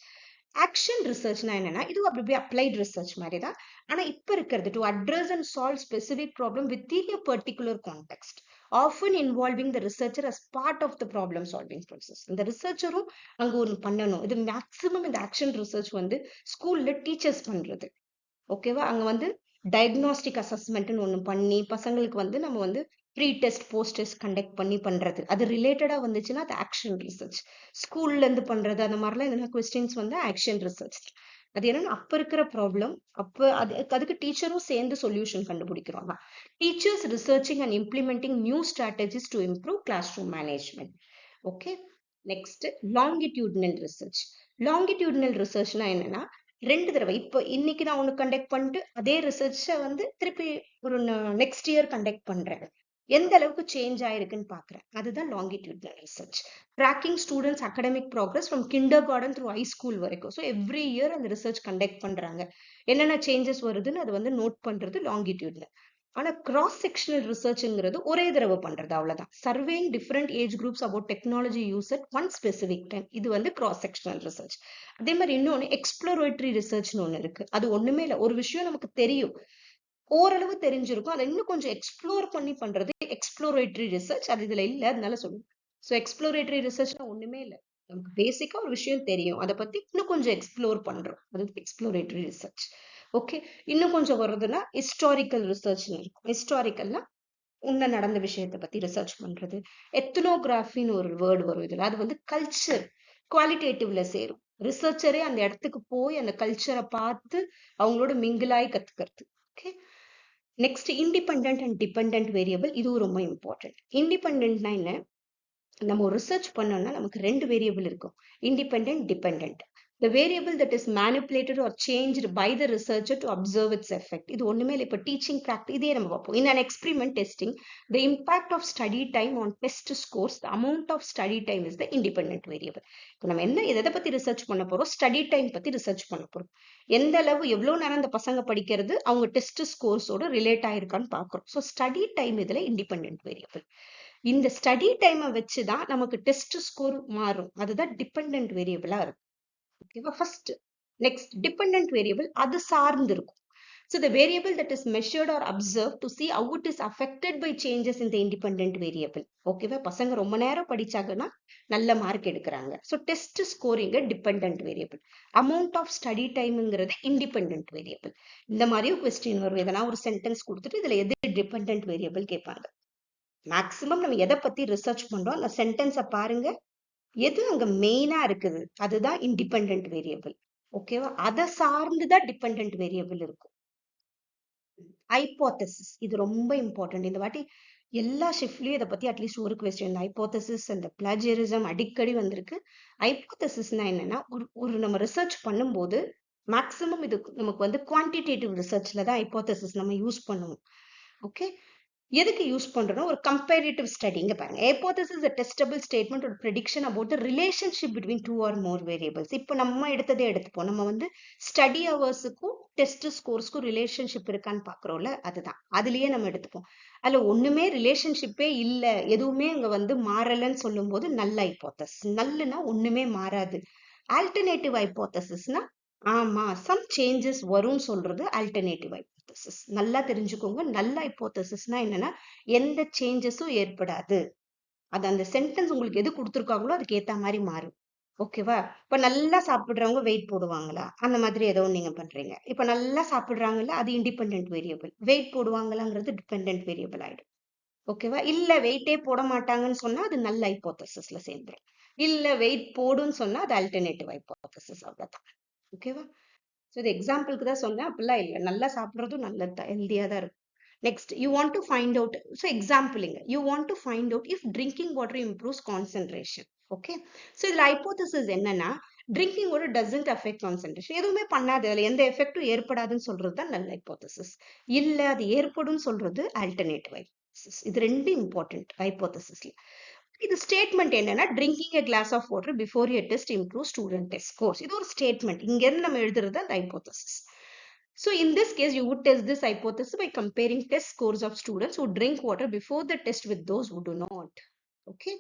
ஆக்ஷன் ரிசர்ச்னா என்னன்னா இது அப்படி அப்ளைட் ரிசர்ச் மாதிரி தான். ஆனா இப்ப இருக்கிறது to address and solve specific problem within a particular context, often involving the researcher as part of the problem solving process. இந்த ரிசர்ச்சரும் அங்க ஒன்று பண்ணணும். இது மேக்சிமம் இந்த ஆக்ஷன் ரிசர்ச் வந்து ஸ்கூல்ல டீச்சர்ஸ் பண்றது. ஓகேவா? அங்க வந்து டயக்னாஸ்டிக் அசஸ்மெண்ட்னு ஒன்று பண்ணி பசங்களுக்கு வந்து நம்ம வந்து pre test post test conduct பண்ணி பண்றது. அது ரிலேட்டடா வந்துச்சுன்னா அது ஆக்ஷன் ரிசர்ச். ஸ்கூல்ல இருந்து பண்றது அந்த மாதிரிலாம் எதனா கொஸ்டின்ஸ் வந்து ஆக்ஷன் ரிசர்ச். அது என்னன்னா அப்ப இருக்கிற ப்ராப்ளம் அப்ப அதுக்கு டீச்சரும் சேர்ந்து சொல்யூஷன் கண்டுபிடிக்கிறோம் தான். Teachers researching and implementing new strategies to improve class room management. Okay, next longitudinal research. Longitudinal ரிசர்ச்னா என்னன்னா 2 தடவை இப்போ இன்னைக்கு நான் ஒன்று கண்டக்ட் பண்ணிட்டு அதே ரிசர்ச்சை வந்து திருப்பி ஒரு நெக்ஸ்ட் இயர் கண்டக்ட் பண்றேன். எந்த அளவுக்கு சேஞ்ச் ஆயிருக்குன்னு பாக்குறேன். அதுதான் longitudinal research. Tracking students academic progress from kinder garden through high school வரைக்கும். ஸோ எவ்ரி இயர் அந்த ரிசர்ச் கண்டக்ட் பண்றாங்க. என்னென்ன சேஞ்சஸ் வருதுன்னு அது வந்து நோட் பண்றது லாங்கிடியூட்னல். ஆனா கிராஸ் செக்ஷனல் ரிசர்ச்ங்கிறது ஒரே தடவை பண்றது, அவ்வளவுதான். Surveying different age groups about technology use at one specific time. இது வந்து கிராஸ் செக்ஷனல் ரிசர்ச். அதே மாதிரி இன்னொன்னு எக்ஸ்ப்ளோரேட்டரி ரிசர்ச்னு ஒன்று இருக்கு. அது ஒண்ணுமே இல்லை, ஒரு விஷயம் நமக்கு தெரியும், ஓரளவு தெரிஞ்சிருக்கும், அதை இன்னும் கொஞ்சம் எக்ஸ்ப்ளோர் பண்ணி பண்றது எக்ஸ்ப்ளோரேட்டரி ரிசர்ச். அது இதுல இல்லை, அதனால சொல்லுங்க. ஸோ எக்ஸ்ப்ளோரேட்டரி ரிசர்ச்னா ஒண்ணுமே இல்லை, நமக்கு பேசிக்கா ஒரு விஷயம் தெரியும், அதை பத்தி இன்னும் கொஞ்சம் எக்ஸ்ப்ளோர் பண்றோம், அது எக்ஸ்ப்ளோரேட்டரி ரிசர்ச். ஓகே, இன்னும் கொஞ்சம் வருதுன்னா ஹிஸ்டாரிக்கல் ரிசர்ச்னு இருக்கும். ஹிஸ்டாரிக்கல்னா உன்ன நடந்த விஷயத்தை பத்தி ரிசர்ச் பண்றது. எத்னோகிராஃபின்னு ஒரு வேர்டு வரும் இதுல, அது வந்து கல்ச்சர் குவாலிட்டேட்டிவ்ல சேரும். ரிசர்ச்சரே அந்த இடத்துக்கு போய் அந்த கல்ச்சரை பார்த்து அவங்களோட மிங்கிளாய் கத்துக்கிறது. Okay, next independent and dependent variable. இதுவும் ரொம்ப இம்பார்ட்டன்ட். இண்டிபெண்டன்ட்னா என்ன, நம்ம ஒரு ரிசர்ச் பண்ணோம்னா நமக்கு 2 வேரியபிள் இருக்கும், independent, dependent. The variable that is manipulated or changed by the researcher to observe its effect. இது ஒண்ணுமே இல்லை. இப்போ டீச்சிங் ப்ராக்டிஸ் இதே நம்ம பார்ப்போம். In an experiment testing, the impact of study time on test scores, the amount of study time is the independent variable. இப்போ நம்ம என்ன எதை பத்தி ரிசர்ச் பண்ண போறோம், ஸ்டடி டைம் பத்தி ரிசர்ச் பண்ண போறோம். எந்த அளவு எவ்வளவு நேரம் அந்த பசங்க படிக்கிறது அவங்க டெஸ்ட் ஸ்கோர்ஸோட ரிலேட் ஆயிருக்கான்னு பார்க்கிறோம். ஸோ ஸ்டடி டைம் இதுல இண்டிபெண்டன்ட் வேரியபிள். இந்த ஸ்டடி டைமை வச்சுதான் நமக்கு டெஸ்ட் ஸ்கோர் மாறும், அதுதான் டிபெண்டன்ட் வேரியபிளா இருக்கும். ஓகேவா? ஃபர்ஸ்ட் நெக்ஸ்ட் டிபெண்டன்ட் வேரியபிள் அது சார்ந்து இருக்கும். So the variable that is measured or observed to see how it is affected by changes in the independent variable. ஓகேவா? பசங்க ரொம்ப நேரம் படிச்சாங்கன்னா நல்ல மார்க் எடுக்கிறாங்க. So test scoring dependent variable. Amount of study டைம்ங்கிறது இண்டிபெண்டன்ட் வேரியபிள். இந்த மாதிரியும் question வரும். எதனா ஒரு சென்டென்ஸ் கொடுத்துட்டு இதுல எது டிபெண்டன்ட் வேரியபிள் கேட்பாங்க. மேக்சிமம் நம்ம எதை பத்தி ரிசர்ச் பண்றோம் அந்த சென்டென்ஸை பாருங்க, எது அங்க மெயினா இருக்குது அதுதான் இண்டிபெண்டன்ட் வேரியபிள். ஓகேவா? அதை சார்ந்துதான் டிபெண்டன்ட் வேரியபிள் இருக்கும். ஹைபோதசிஸ் இது ரொம்ப இம்பார்ட்டன்ட். இந்த வாட்டி எல்லா ஷிஃப்ட்லயும் இதை பத்தி அட்லீஸ்ட் ஒரு கொஸ்டின், ஹைபோதசிஸ் அந்த பிளாஜியரிசம் அடிக்கடி வந்திருக்கு. ஹைபோதசிஸ்னா என்னன்னா ஒரு நம்ம ரிசர்ச் பண்ணும்போது மேக்சிமம் இது நமக்கு வந்து குவான்டிடேட்டிவ் ரிசர்ச்ல தான் ஹைபோதசிஸ் நம்ம யூஸ் பண்ணுவோம். ஓகே, எதுக்கு யூஸ் பண்றோம், ஒரு கம்பேரிட்டிவ் ஸ்டடி. இங்க பாருங்க, hypothesis is a testable statement or prediction about the relationship between two or more variables. இப்போ நம்ம எடுத்ததே எடுத்துப்போம், நம்ம வந்து ஸ்டடி ஹவர்ஸுக்கும் டெஸ்ட் ஸ்கோர்ஸ்க்கும் ரிலேஷன்ஷிப் இருக்கான்னு பாக்குறோம்ல, அதுதான் அதுலயே நம்ம எடுத்துப்போம். அதுல ஒண்ணுமே ரிலேஷன்ஷிப்பே இல்ல, எதுவுமே அங்க வந்து மாறலன்னு சொல்லும் போது நல்ல ஹைபோதசிஸ். நல்லுனா ஒண்ணுமே மாறாது. ஆல்டர்னேட்டிவ் ஹைபோதசிஸ்னா ஆமா சம் சேஞ்சஸ் வரும்னு சொல்றது ஆல்டர்னேட்டிவ் ஹைபோதசிஸ். நல்லா தெரிஞ்சுக்கோங்க, நல்ல ஹைபோதசிஸ்னா என்னன்னா எந்த சேஞ்சஸும் ஏற்படாது. அது அந்த சென்டென்ஸ் உங்களுக்கு எது கொடுத்துருக்காங்களோ அதுக்கு ஏத்த மாதிரி மாறும். ஓகேவா? இப்ப நல்லா சாப்பிடுறவங்க வெயிட் போடுவாங்களா, அந்த மாதிரி ஏதோ நீங்க பண்றீங்க. இப்ப நல்லா சாப்பிடுறாங்கல்ல, அது இண்டிபெண்டன்ட் வேரியபிள். வெயிட் போடுவாங்களாங்கிறது டிபெண்டன்ட் வேரியபிள் ஆயிடும். ஓகேவா? இல்ல வெயிட்டே போட மாட்டாங்கன்னு சொன்னா அது நல்ல ஹைபோதசிஸ்ல சேர்ந்துரும். இல்ல வெயிட் போடுன்னு சொன்னா அது ஆல்டர்னேட்டிவ் ஹைபோதசிஸ், அவ்வளவுதான். ஓகேவா? ஸோ இது எக்ஸாம்பிளுக்கு தான் சொன்னேன், அப்படிலாம் இல்லை. நல்லா சாப்பிட்றதும் நல்லது தான், ஹெல்த்தியாக தான் இருக்கும். Next you want to find out. So எக்ஸாம்பிளிங்க, you want to find out if drinking water improves concentration. Okay, so இதில் ஹைபோதசிஸ் என்னன்னா drinking water doesn't affect concentration. எதுவுமே பண்ணாது, அதில் எந்த எஃபெக்டும் ஏற்படாதுன்னு சொல்றது தான் நல்ல ஹைபோதசிஸ். இல்லை அது ஏற்படும் சொல்றது ஆல்டர்னேட்டிவ் ஹைபோதசிஸ். இது ரெண்டு இம்பார்ட்டன்ட் ஹைபோதசிஸ்ல. இது ஸ்டேட்மெண்ட் என்னன்னா drinking a glass of water before a test improves student test scores. இது ஒரு ஸ்டேட்மெண்ட். இங்க இருந்து நம்ம எழுதுறது அந்த hypothesis. So in this case you would test this hypothesis by comparing test scores of students who drink water before the test with those who do not. Okay,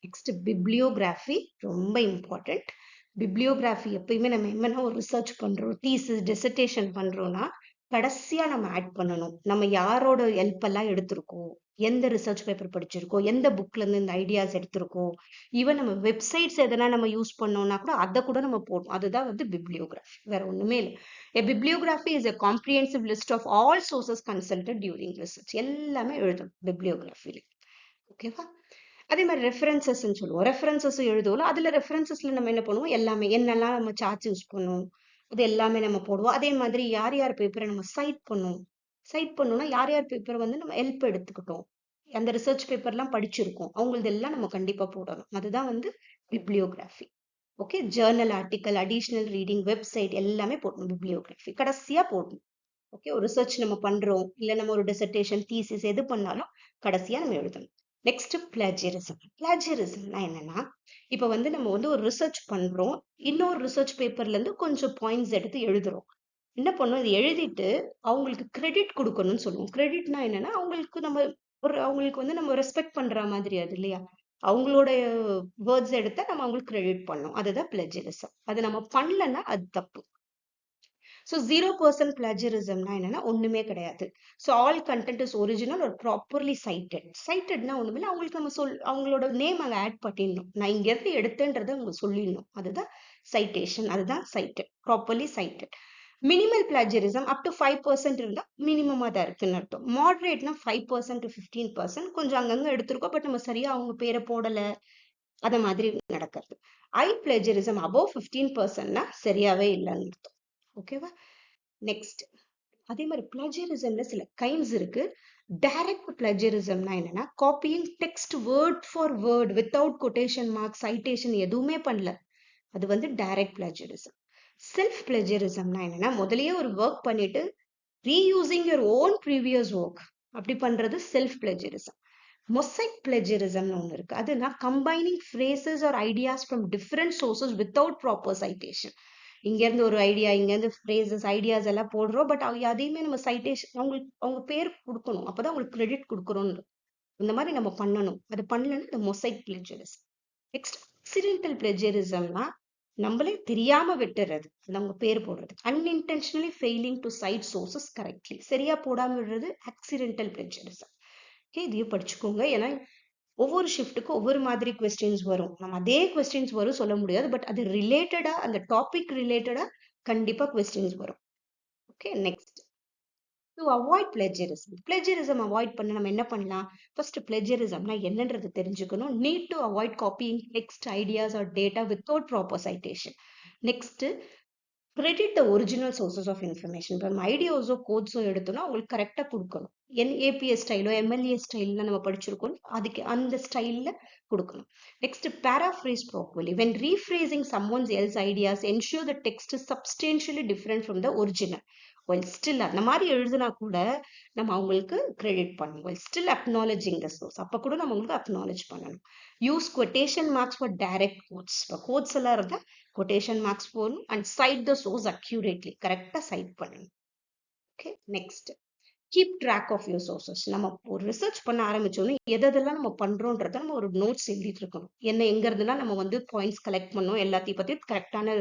next bibliography ரொம்ப important. Bibliography எப்பயுமே நம்ம என்ன ஒரு research பண்றோம், thesis dissertation பண்றோம்னா கடைசியா நம்ம add பண்ணணும். நம்ம யாரோட ஹெல்ப் எல்லாம் எடுத்திருக்கோம், எந்த ரிசர்ச் பேப்பர் படிச்சிருக்கோம், எந்த புக்ல இருந்து இந்த ஐடியாஸ் எடுத்திருக்கோம், ஈவன் நம்ம வெப்சைட்ஸ் எதனா நம்ம யூஸ் பண்ணோம்னா கூட அதை கூட நம்ம போடணும். அதுதான் வந்து பிப்ளியோகிராஃபி, வேற ஒண்ணுமே இல்லை. A bibliography is a comprehensive list of all sources consulted during research. எல்லாமே எழுதணும் பிப்ளியோகிராஃபில. ஓகேவா? அதே மாதிரி ரெஃபரன்சஸ் சொல்லுவோம். ரெஃபரன்சஸ் எழுதுவோம். அதுல ரெஃபரன்சஸ்ல நம்ம என்ன பண்ணுவோம், எல்லாமே என்னெல்லாம் நம்ம சார்ட்ஸ் யூஸ் பண்ணுவோம் அது எல்லாமே நம்ம போடுவோம். அதே மாதிரி யார் யார் பேப்பரை நம்ம சைட் பண்ணுவோம். சைட் பண்ணோம்னா யார் யார் பேப்பரை வந்து நம்ம ஹெல்ப் எடுத்துக்கிட்டோம், அந்த ரிசர்ச் பேப்பர்லாம் படிச்சிருக்கோம், அவங்களது எல்லாம் நம்ம கண்டிப்பா போடணும். அதுதான் வந்து bibliography. Okay, Journal article, additional reading, website எல்லாமே போடணும். பிப்ளியோகிராஃபி கடைசியா போடணும். ஓகே, ஒரு ரிசர்ச் நம்ம பண்றோம், இல்ல நம்ம ஒரு டிசர்டேஷன் தீசிஸ் எது பண்ணாலும் கடைசியா நம்ம எழுதணும். நெக்ஸ்ட் பிளாஜியரிசம். பிளாஜியரிசம்னா என்னன்னா, இப்ப வந்து நம்ம வந்து ஒரு ரிசர்ச் பண்றோம், இன்னொரு ரிசர்ச் பேப்பர்ல இருந்து கொஞ்சம் பாயிண்ட்ஸ் எடுத்து எழுதுறோம். என்ன பண்ணோம், இது எழுதிட்டு அவங்களுக்கு கிரெடிட் கொடுக்கணும்னு சொல்லுவோம். கிரெடிட்னா என்னன்னா, அவங்களுக்கு நம்ம அவங்களுக்கு வந்து நம்ம ரெஸ்பெக்ட் பண்ற மாதிரி, அது இல்லையா, அவங்களோட வேர்ட்ஸ் எடுத்தா நம்ம அவங்களுக்கு கிரெடிட் பண்ணோம். அதுதான் பிளஜரிசம். அது நம்ம பண்ணலன்னா அது தப்பு. ஸோ 0% பிளாஜரிசம்னா என்னன்னா ஒண்ணுமே கிடையாது. So all content is original ஒரு ப்ராப்பர்லி சைட்டட். சைட்டட்னா ஒண்ணுமே இல்லை, அவங்களுக்கு நம்ம அவங்களோட நேம் அங்கே ஆட் பண்ணிடணும். நான் இங்க இருந்து எடுத்தேன்றதை அவங்க சொல்லிடணும். அதுதான் சைட்டேஷன், அதுதான் cited, properly cited. Minimal plagiarism up to 5% இருந்தா மினிமமா தான் இருக்குன்னு அர்த்தம். மாடரேட்னா 5% to 15%, கொஞ்சம் அங்கங்க எடுத்திருக்கோம் பட் நம்ம சரியா அவங்க பேரை போடல, அத மாதிரி நடக்கிறது. ஐ பிளேஜரிசம் அபவ் 15%னா சரியாவே இல்லைன்னு அர்த்தம். ஓகேவா? நெக்ஸ்ட், அதே மாதிரி பிளஜரிசம்ல சில கைண்ட்ஸ் இருக்கு. டைரக்ட் பிளஜரிசம்னா என்னன்னா, copying text word for word without quotation mark, citation எதுவுமே பண்ணல, அது வந்து டைரக்ட் பிளஜரிசம். செல்ஃப் பிளஜரிசம்னா என்னன்னா, முதல்லயே ஒரு ஒர்க் பண்ணிட்டு reusing your own previous work, அப்படி பண்றது செல்ஃப் பிளஜரிசம். மொசைக் பிளஜரிசம்னு ஒன்று இருக்கு. அதுனா combining phrases or ideas from different sources without proper citation. இங்க இருந்து ஒரு ஐடியா, இங்க இருந்து ஃப்ரேசஸ் ஐடியாஸ் எல்லாம் போடுறோம், பட் அதையுமே நம்ம சைட்டேஷன் அவங்க பேர் கொடுக்கணும், அப்பதான் அவங்களுக்கு கிரெடிட் கொடுக்குறோம். இந்த மாதிரி நம்ம பண்ணணும். அது பண்ணலன்னா இந்த மொசைக் பிளஜரிசம். நெக்ஸ்ட், ஆக்சிடென்டல் பிளஜரிசம்னா நம்மளே தெரியாம விட்டுறது, அது அவங்க பேர் போடுறது. Unintentionally failing to cite sources correctly, சரியா போடாம விடுறது ஆக்சிடென்டல் பிளஜரிசம். இதையும் படிச்சுக்கோங்க. ஏன்னா ஒவ்வொரு ஷிஃப்ட்டுக்கும் ஒவ்வொரு மாதிரி கொஸ்டின்ஸ் வரும். நம்ம அதே கொஸ்டின்ஸ் வரும் சொல்ல முடியாது, பட் அது ரிலேட்டடா, அந்த டாபிக் ரிலேட்டடா கண்டிப்பா கொஸ்டின்ஸ் வரும். Okay, next, to avoid plagiarism. Plagiarism avoid பண்ண நம்ம என்ன பண்ணலாம்? ஃபர்ஸ்ட், பிளேஜரிசம்னா என்னன்றது தெரிஞ்சுக்கணும். Need to avoid copying text, ideas or data without proper citation. Next, credit the original sources of information. இப்போ நம்ம ஐடியாஸோ கோட்ஸோ எடுத்தோம்னா அவங்களுக்கு கரெக்டாக கொடுக்கணும். ஏபிஎஸ் ஸ்டைலோ எம்எல்ஏ ஸ்டைலில் நம்ம படிச்சிருக்கோம், அதுக்கு அந்த ஸ்டைலில் கொடுக்கணும். Next, paraphrase properly. When rephrasing someone else's ideas, ensure the text is substantially different from the original. While still அந்த மாதிரி எழுதுனா கூட நம்ம அவங்களுக்கு கிரெடிட் பண்ணணும். While still acknowledging the source, அப்போ கூட நம்ம அவங்களுக்கு அக்னாலேஜ் பண்ணணும். Use quotation marks for direct quotes. இப்போ கோட்ஸ் எல்லாம் இருந்தால் quotation marks போடணும். And cite the source accurately, கரெக்டாக சைட் பண்ணணும். Okay, next, keep track of your sources. நம்ம ஒரு ரிசர்ச் பண்ண ஆரம்பிச்சோன்னு எதெல்லாம் நம்ம பண்றோன்றத நம்ம ஒரு நோட்ஸ் எழுதிட்டு இருக்கணும். என்ன எங்க இருந்துலாம் நம்ம வந்து பாயிண்ட்ஸ் கலெக்ட் பண்ணோம், எல்லாத்தையும் பத்தி கரெக்டான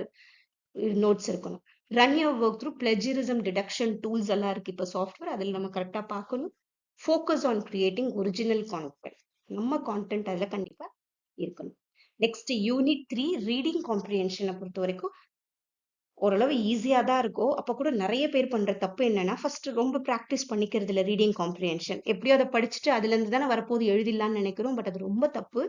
நோட்ஸ் இருக்கணும். Run your work through plagiarism detection tools எல்லாம் இருக்கு இப்போ சாஃப்ட்வேர், அதில் நம்ம கரெக்டாக பார்க்கணும். Focus on creating original content. நம்ம கான்டென்ட் அதில் கண்டிப்பாக இருக்கணும். நெக்ஸ்ட், யூனிட் 3 ரீடிங் காம்ப்ரிஹென்ஷனை பொறுத்த வரைக்கும் ஓரளவு ஈஸியா தான் இருக்கும். அப்ப கூட நிறைய பேர் பண்ற தப்பு என்னன்னா, ஃபர்ஸ்ட் ரொம்ப ப்ராக்டிஸ் பண்ணிக்கிறது இல்லை ரீடிங் காம்ப்ரிஹென்ஷன். எப்படியோ அதை படிச்சுட்டு அதுல இருந்து தானே வரப்போது எழுதிடலாம்னு நினைக்கிறோம், பட் அது ரொம்ப தப்பு.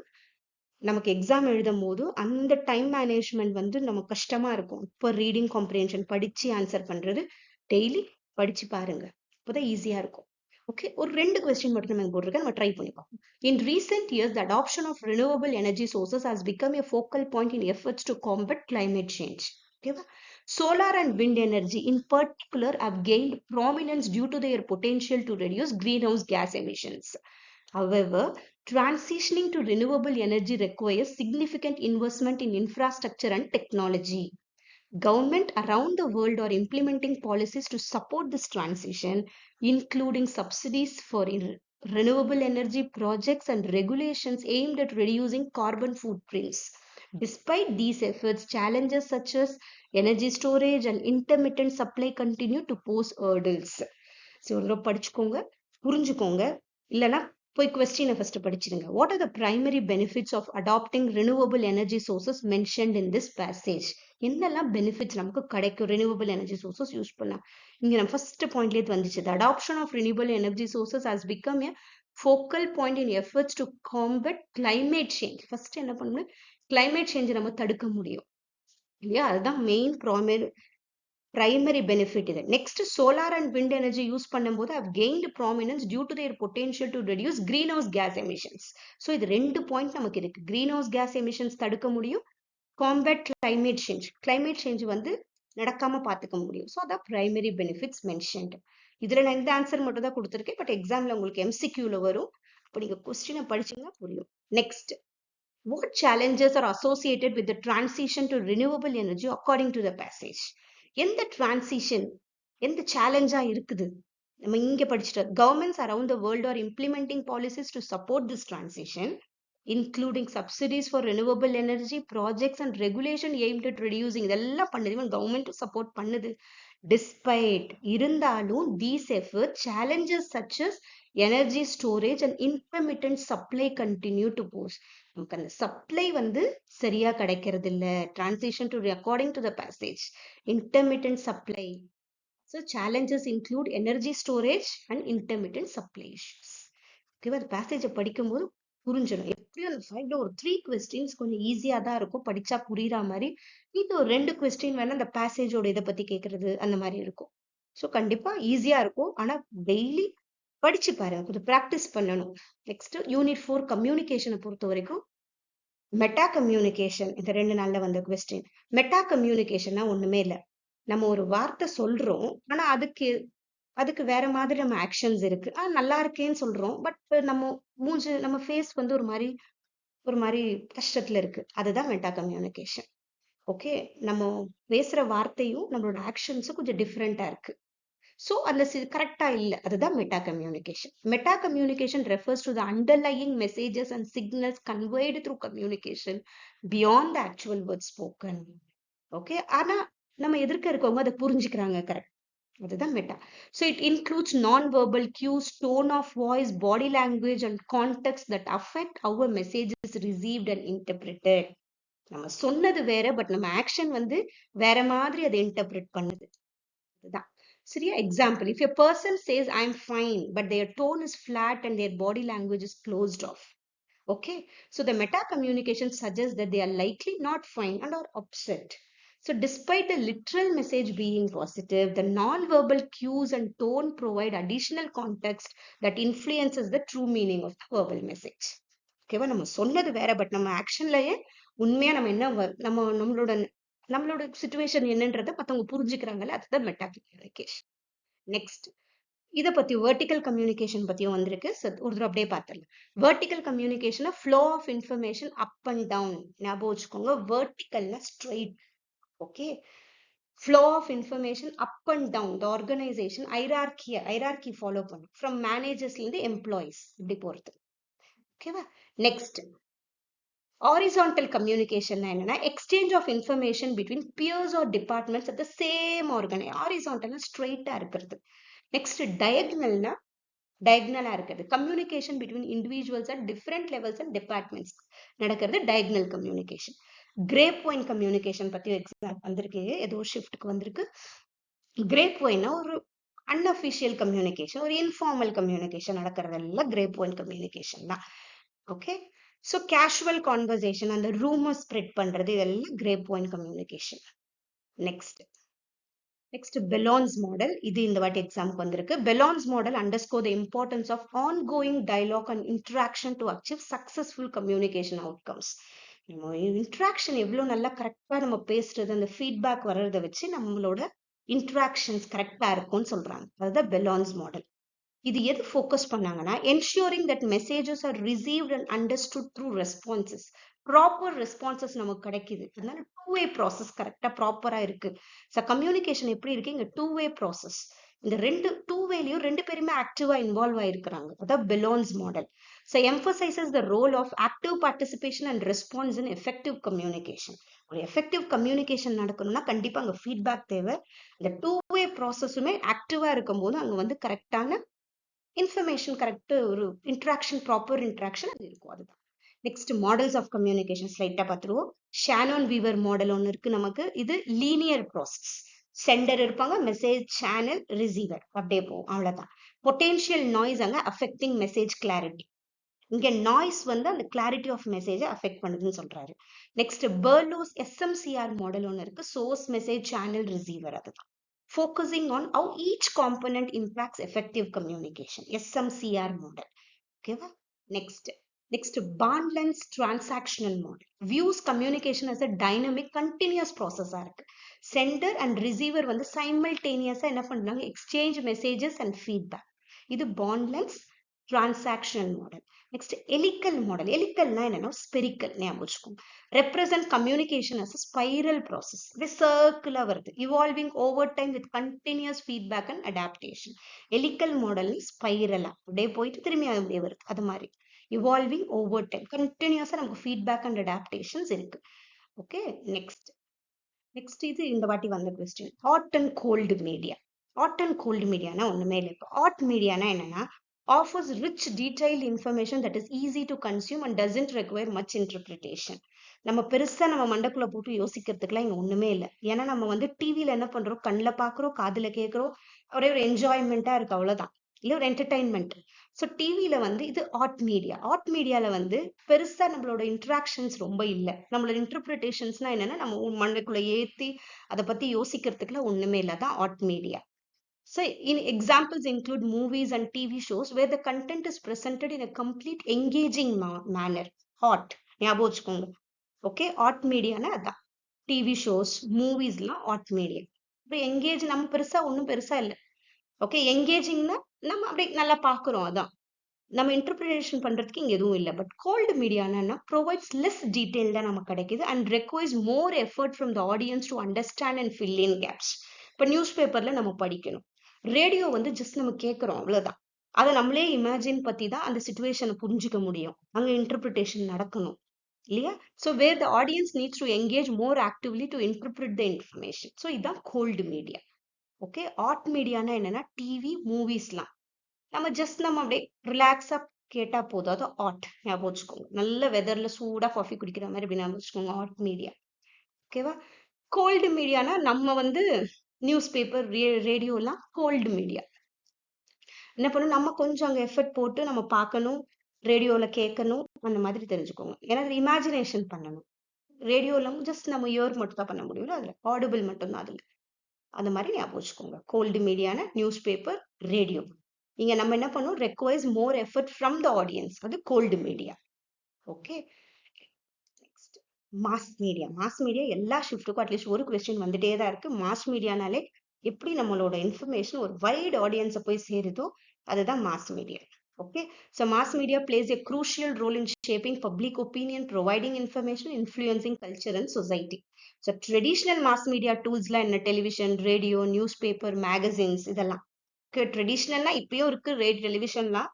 நமக்கு எக்ஸாம் எழுதும் போது அந்த டைம் மேனேஜ்மெண்ட் வந்து நமக்கு கஷ்டமா இருக்கும். இப்போ ரீடிங் காம்ப்ரிஹென்ஷன் படிச்சு ஆன்சர் பண்றது டெய்லி படிச்சு பாருங்க, அப்போதான் ஈஸியா இருக்கும். ஓகே, ஒரு 2 கொஸ்டின் மட்டும் நம்ம போட்டிருக்கேன், நம்ம ட்ரை பண்ணி பார்ப்போம். In recent years, the adoption of renewable energy sources has become a focal point in efforts to combat climate change. Okay, solar and wind energy in particular have gained prominence due to their potential to reduce greenhouse gas emissions. However, transitioning to renewable energy requires significant investment in infrastructure and technology. Government around the world are implementing policies to support this transition, including subsidies for renewable energy projects and regulations aimed at reducing carbon footprints. Despite these efforts, challenges such as energy storage and intermittent supply continue to pose hurdles. So ஒரு தடவை படிச்சுக்கோங்க, புரிஞ்சுக்கோங்க, இல்லைன்னா போய் கொஸ்டினை first படிச்சிருங்க. What are the primary benefits of adopting renewable energy sources mentioned in this passage? என்னெல்லாம் benefits நமக்கு கிடைக்கும் ரினியூவபிள் எனர்ஜி சோர்சஸ் யூஸ் பண்ணலாம்? இங்க நம்ம ஃபர்ஸ்ட் பாயிண்ட்லேயே வந்துச்சு, the adoption of renewable energy sources has become a focal point in efforts to combat climate change. First என்ன பண்ணணும், கிளைமேட் சேஞ்ச் நம்ம தடுக்க முடியும் இல்லையா? அதுதான் மெயின் பிரைமரி பெனிஃபிட். இது next, solar and wind energy use பண்ணும்போது have gained prominence due to their potential to reduce greenhouse gas emissions. So இது 2 பாயிண்ட் நமக்கு இருக்கு. greenhouse gas emissions தடுக்க முடியும், combat climate change, climate change வந்து நடக்காம பார்த்துக்க முடியும். ஸோ அதான் பிரைமரி பெனிஃபிட்ஸ் மென்ஷன்ட். இதுல நான் இந்த ஆன்சர் மட்டும் தான் கொடுத்துருக்கேன், பட் எக்ஸாம்ல உங்களுக்கு MCQல வரும். அப்போ நீங்க கொஸ்டினை படிச்சீங்கன்னா புரியும். Next, what challenges are associated with the transition to renewable energy according to the passage? எந்த transition, எந்த சேலஞ்சா இருக்குது நம்ம இங்க படிச்சுட்டோம். Governments around the world are implementing policies to support this transition, including subsidies for renewable energy projects and regulation aimed at reducing. இதெல்லாம் பண்ணுது, government support பண்ணுது. Despite இருந்தாலும் these efforts, challenges such as energy storage and intermittent supply continue to pose. நமக்கு அந்த supply வந்து சரியா கிடைக்கிறது இல்ல. Transition to according to the passage, intermittent supply. So challenges include energy storage and intermittent supply issues. ஓகேவா? அந்த பேசேஜை படிக்கும்போது புரிஞ்சிடும். எப்படியும் அந்த சைட்ல ஒரு 3 கொஸ்டின்ஸ் கொஞ்சம் ஈஸியா தான் இருக்கும், படிச்சா புரியுற மாதிரி. இது ஒரு 2 கொஸ்டின் வேணா அந்த பேசேஜோட இதை பத்தி கேட்கறது அந்த மாதிரி இருக்கும். ஸோ கண்டிப்பா ஈஸியா இருக்கும், ஆனா டெய்லி படிச்சு பாருங்க, கொஞ்சம் ப்ராக்டிஸ் பண்ணணும். நெக்ஸ்ட், யூனிட் 4 கம்யூனிகேஷனை பொறுத்த வரைக்கும் மெட்டா கம்யூனிகேஷன். இந்த 2 நாள்ல வந்த கொஸ்டின். மெட்டா கம்யூனிகேஷன்னா ஒண்ணுமே இல்லை, நம்ம ஒரு வார்த்தை சொல்றோம், ஆனா அதுக்கு வேற மாதிரி நம்ம ஆக்ஷன்ஸ் இருக்கு. நல்லா இருக்கேன்னு சொல்றோம், பட் நம்ம நம்ம ஃபேஸ் வந்து ஒரு மாதிரி கஷ்டத்துல இருக்கு. அதுதான் மெட்டா கம்யூனிகேஷன். ஓகே, நம்ம பேசுற வார்த்தையும் நம்மளோட ஆக்ஷன்ஸும் கொஞ்சம் டிஃப்ரெண்டா இருக்கு. ஸோ அந்த கரெக்டா இல்லை, அதுதான் meta communication. Meta communication refers to the underlying messages and signals conveyed through communication beyond the actual word spoken. Okay, ஆனா நம்ம எதிர்க்க இருக்கவங்க அதை புரிஞ்சுக்கிறாங்க, கரெக்ட், அதுதான் meta. So it includes non verbal cues, tone of voice, body language and context that affect how a message is received and interpreted. நம்ம சொன்னது வேற, பட் நம்ம ஆக்ஷன் வந்து வேற மாதிரி அதை இன்டர்பிரிட் பண்ணுது. அதுதான் சரியா. Example, if a person says I'm fine but their tone is flat and their body language is closed off. Okay, so the meta communication suggests that they are likely not fine and are upset. So despite the literal message being positive, the non-verbal cues and tone provide additional context that influences the true meaning of the verbal message. ஓகேவா? நம்ம சொன்னது வேற, but நம்ம ஆக்ஷன்லயே உண்மையா நம்ம என்ன நம்மளோட situation என்னன்றதை மற்றவங்க புரிஞ்சுக்கிறாங்கல்ல, அதுதான் மெட்டா கம்யூனிகேஷன். நெக்ஸ்ட், இதை பத்தி வெர்டிக்கல் கம்யூனிகேஷன் பத்தியும் வந்திருக்கு. ஒரு தடவை அப்படியே பார்த்துடலாம். Vertical communication flow of information up and down. ஞாபகம் வச்சுக்கோங்க, வெர்டிக்கல்னா straight. Okay, flow of information up and down. The organisation hierarchy follow பண்ணும், ஃப்ரம் மேனேஜர்ஸ்ல இருந்து எம்ப்ளாயிஸ் இப்படி போறது. ஓகேவா? நெக்ஸ்ட், horizontal communication என்னன்னா exchange of information between peers or departments at the same organization. horizontal straight இருக்கிறது. next, diagonal இருக்கிறது. communication between individuals at different levels and departments நடக்கிறது diagonal communication. grapevine communication பத்தி exam வந்திருக்கு, ஏதோ ஷிஃப்ட்க்கு வந்திருக்கு. grapevine ஒரு unofficial communication, ஒரு informal communication நடக்கிறதெல்லாம் grapevine communication தான். ஓகே, ஸோ கேஷுவல் கான்வர்சேஷன், அந்த ரூமர் ஸ்ப்ரெட் பண்றது, இதெல்லாம் grapevine communication. Next balance model. இது இந்த வாட்டி எக்ஸாமுக்கு வந்திருக்கு. Balance model underscore the importance of ongoing dialogue and interaction to achieve successful communication outcomes. நம்ம இன்ட்ராக்ஷன் எவ்வளோ நல்லா கரெக்டாக நம்ம பேசுறது, அந்த ஃபீட்பேக் வர்றதை வச்சு நம்மளோட இன்ட்ராக்ஷன்ஸ் கரெக்டாக இருக்கும்னு சொல்றாங்க. அதுதான் பெலான்ஸ் மாடல். இது எது ஃபோக்கஸ் பண்ணாங்கன்னா, ensuring that messages are received and understood through responses. Proper responses நமக்கு கிடைக்குது, அதனால 2-way ப்ராசஸ் கரெக்டா ப்ராப்பரா இருக்கு. ஸோ கம்யூனிகேஷன் எப்படி இருக்கு இங்க 2-way ப்ராசஸ். இந்த டூ வேலையும் ரெண்டு பேருமே ஆக்டிவா இன்வால்வ் ஆயிருக்கிறாங்க. அதான் balance model. So emphasises the role of active participation and response in effective communication. ஒரு எஃபெக்டிவ் கம்யூனிகேஷன் நடக்கணும்னா கண்டிப்பா அங்க ஃபீட்பேக் தேவை. இந்த டூ வே ப்ராசஸுமே ஆக்டிவா இருக்கும் போது அங்க வந்து கரெக்டான இன்ஃபர்மேஷன், கரெக்ட் ஒரு இன்ட்ராக்ஷன், ப்ராப்பர் இன்ட்ராக்ஷன் அது இருக்கும். அதுதான் நெக்ஸ்ட் மாடல்ஸ் ஆஃப் கம்யூனிகேஷன் ஸ்லைட்டா பார்த்துருவோம். ஷானன் வீவர் மாடல் ஒன்று இருக்கு நமக்கு. இது லீனியர் ப்ராசஸ். சென்டர் இருப்பாங்க, மெசேஜ் சேனல், ரிசீவர், அப்படியே போகும். அவ்வளவுதான். பொட்டென்ஷியல் நாய்ஸ் அங்க அஃபெக்டிங் மெசேஜ் கிளாரிட்டி. இங்க நாய்ஸ் வந்து அந்த கிளாரிட்டி ஆஃப் மெசேஜை அஃபெக்ட் பண்ணுதுன்னு சொல்றாரு. நெக்ஸ்ட் பெர்லோஸ் எஸ்எம்சிஆர் மாடல் ஒன்று இருக்கு. Source, message, channel, receiver. அதுதான் focusing on how each component impacts effective communication. SMCR model. Okay. Next, Barnland's transactional model views communication as a dynamic, continuous process. Sender and receiver வந்து simultaneous என்ன பண்றாங்க, exchange messages and feedback. இது Barnland's transactional model. Next, helical model. Helical na enna spherical ஞாபகம். Represent communication as a spiral process. This circular வருது, evolving over time with continuous feedback and adaptation. Helical model spiral அப்படியே போயிட்டு திரும்பி அப்படியே வருது. அது மாதிரி evolving over time, continuous நமக்கு feedback and adaptations இருக்கு. Okay, next இது இந்த வாட்டி வந்த question. Hot and cold media. Hot and cold media na ஒண்ணுமே இல்லை. இப்போ hot media na என்னன்னா offers rich detailed information that is easy to consume and doesn't require much interpretation. நம்ம பெருசா நம்ம மண்டக்குள்ள போட்டு யோசிக்கிறதுக்குலாம் இங்க ஒண்ணுமே இல்லை. ஏன்னா நம்ம வந்து டிவில என்ன பண்றோம், கண்ணில் பாக்குறோம், காதுல கேட்கிறோம், ஒரே ஒரு என்ஜாய்மெண்டா இருக்கு, அவ்வளவுதான். இல்ல ஒரு என்டர்டைன்மெண்ட். ஸோ டிவியில வந்து இது ஆர்ட் மீடியா. ஆர்ட் மீடியால வந்து பெருசா நம்மளோட இன்ட்ராக்ஷன்ஸ் ரொம்ப இல்லை. நம்மளோட இன்டர்பிரிட்டேஷன்ஸ்னா என்னன்னா நம்ம மண்டைக்குள்ள ஏத்தி அதை பத்தி யோசிக்கிறதுக்குலாம் ஒண்ணுமே இல்லை. தான் art media. So, examples include movies and TV shows where the content is presented in a complete engaging manner. Hot. ஞாபகம் வச்சுக்கோங்க. Okay, hot media na அதான். TV shows, movies லாம் hot media. இப்போ engage நம்ம பெருசா ஒன்றும் பெருசா இல்லை. ஓகே, எங்கேஜிங்னா நம்ம அப்படியே நல்லா பார்க்குறோம், அதான். நம்ம இன்டர்பிரிட்டேஷன் பண்றதுக்கு இங்க எதுவும் இல்லை. பட் கோல்டு மீடியானா ப்ரொவைட்ஸ் லெஸ் டீடைல்டா நமக்கு கிடைக்குது and requires more effort from the audience to understand and fill in gaps. இப்போ நியூஸ் பேப்பர்ல நம்ம படிக்கணும், ரேடியோ வந்து ஜஸ்ட் நம்ம கேட்குறோம், அவ்வளவுதான். அதை நம்மளே இமேஜின் பத்தி தான் அந்த சிச்சுவேஷனை புரிஞ்சுக்க முடியும். அங்க இன்டர்பிரிட்டேஷன் நடக்கணும் இல்லையா? So where the audience needs to engage more actively to interpret the information. So இதுதான் கோல்டு மீடியா. ஓகே, ஆர்ட் மீடியானா என்னன்னா டிவி, மூவிஸ்லாம் நம்ம ஜஸ்ட் நம்ம அப்படியே ரிலாக்ஸா கேட்டா போதும், அது ஆர்ட். ஞாபகம் வச்சுக்கோங்க. நல்ல வெதர்ல சூடா காஃபி குடிக்கிற மாதிரி அப்படி ஞாபகம் வச்சுக்கோங்க, ஆர்ட் மீடியா. ஓகேவா? கோல்டு மீடியானா நம்ம வந்து நியூஸ் பேப்பர், ரேடியோலாம் கோல்டு மீடியா. என்ன பண்ணணும், நம்ம கொஞ்சம் அங்கே எஃபர்ட் போட்டு நம்ம பார்க்கணும், ரேடியோவில் கேட்கணும், அந்த மாதிரி தெரிஞ்சுக்கோங்க. ஏன்னா இமேஜினேஷன் பண்ணணும். ரேடியோவில் ஜஸ்ட் நம்ம இயர் மட்டும் தான் பண்ண முடியும், அதில் ஆடிபிள் மட்டும்தான் அதில். அந்த மாதிரி ஞாபகம் வச்சுக்கோங்க. கோல்டு மீடியான நியூஸ் பேப்பர், ரேடியோ. இங்க நம்ம என்ன பண்ணுவோம், requires more effort from the audience, அது cold media. Okay, next mass media. Mass media எல்லா ஷிஃப்ட்டுக்கும் அட்லீஸ்ட் ஒரு கொஸ்டின் வந்துட்டே தான் இருக்கு. மாஸ் மீடியானாலே எப்படி நம்மளோட இன்ஃபர்மேஷன் ஒரு வைட் ஆடியன்ஸை போய் சேருதோ அதுதான் mass media. Okay, so mass media plays a crucial role in shaping public opinion, providing information, influencing culture and society. So traditional mass media tools la enna, television, radio, newspaper, magazines, இதெல்லாம். Okay, traditional இப்பயும் இருக்கு, radio, டெலிவிஷன்லாம்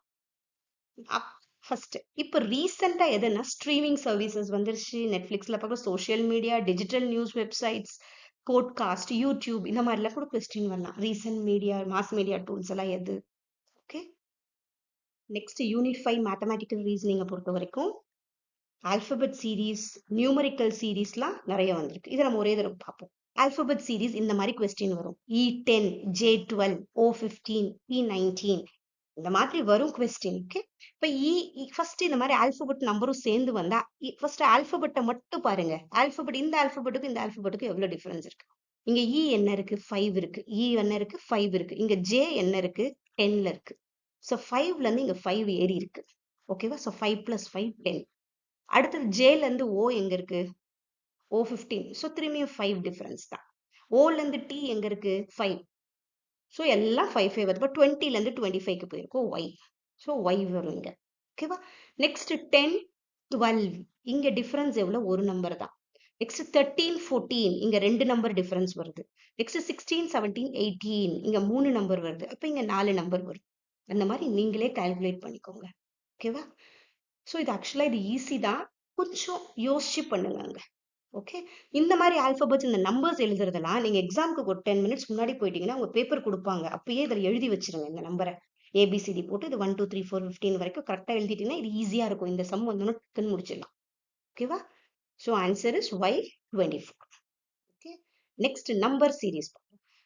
first. இப்போ ரீசெண்டா எதுனா streaming services வந்துருச்சு. நெட்ஃபிளிக்ஸ்ல பார்க்க, social media, digital news websites, podcast, YouTube, இந்த மாதிரிலாம் கூட கொஸ்டின் வரலாம். Recent media, mass media tools எல்லாம் எது? ஓகே, நெக்ஸ்ட் யூனிஃபை மேத்தமேட்டிக்கல் ரீசனிங்கை பொறுத்த வரைக்கும் ஆல்பபெட் சீரீஸ், நியூமரிக்கல் சீரீஸ்லாம் நிறைய வந்திருக்கு. இதை நம்ம ஒரே தடவை பார்ப்போம். ஆல்பபெட் சீரீஸ் இந்த மாதிரி கொஸ்டின் வரும். E10, J12, O15, P19, இந்த மாதிரி வரும் கொஸ்டின். ஓகே, இப்போ ஃபர்ஸ்ட் இந்த மாதிரி ஆல்பபெட் நம்பரும் சேர்ந்து வந்தா ஃபர்ஸ்ட் ஆல்பபெட்டை மட்டும் பாருங்க. ஆல்பபெட், இந்த ஆல்பபெட்டுக்கும் இந்த ஆல்பபெட்டுக்கும் எவ்வளவு டிஃபரன்ஸ் இருக்கு. இங்க E என்ன இருக்கு, 5 இருக்கு. E என்ன இருக்கு, 5 இருக்கு. இங்க J என்ன இருக்கு, 10ல இருக்கு. ஸோ 5ல இருந்து இங்க 5 ஏறி இருக்கு. ஓகேவா? ஸோ 5 + 5 10. அடுத்தது Jல இருந்து O எங்க இருக்கு, O15. ஸோ திரும்பியும் 5 டிஃபரன்ஸ் தான். Oல இருந்து T எங்க இருக்கு, 5. ஸோ எல்லாம் 5 வருது. இப்போ 20ல இருந்து 25க்கு போயிருக்கோம், Y. ஸோ Y வரும் இங்க. ஓகேவா? நெக்ஸ்ட் 10, 12. இங்க டிஃபரன்ஸ் எவ்வளவு, ஒரு நம்பர் தான். நெக்ஸ்ட் 13 14 இங்க 2 நம்பர் டிஃபரன்ஸ் வருது. நெக்ஸ்ட் 16 17 18 இங்க 3 நம்பர் வருது. அப்ப இங்க 4 நம்பர் வருது. அந்த மாதிரி நீங்களே கால்குலேட் பண்ணிக்கோங்க. ஓகேவா? ஸோ இது ஆக்சுவலா இது ஈஸி தான். கொஞ்சம் யோசிச்சு பண்ணுங்க. ஓகே, இந்த மாதிரி ஆல்பபெட்ஸ் இந்த நம்பர்ஸ் எழுதுறதெல்லாம் நீங்க எக்ஸாமுக்கு ஒரு 10 மினிட்ஸ் முன்னாடி போயிட்டீங்கன்னா உங்க பேப்பர் கொடுப்பாங்க, அப்பயே இதில் எழுதி வச்சிருங்க இந்த நம்பரை. ஏபிசிடி போட்டு இது 1 2 3 4 15 வரைக்கும் கரெக்டாக எழுதிட்டீங்கன்னா இது ஈஸியா இருக்கும். இந்த சம் வந்து டக்குன்னு முடிச்சிடலாம். ஓகேவா? So answer is Y24. Okay, next number series.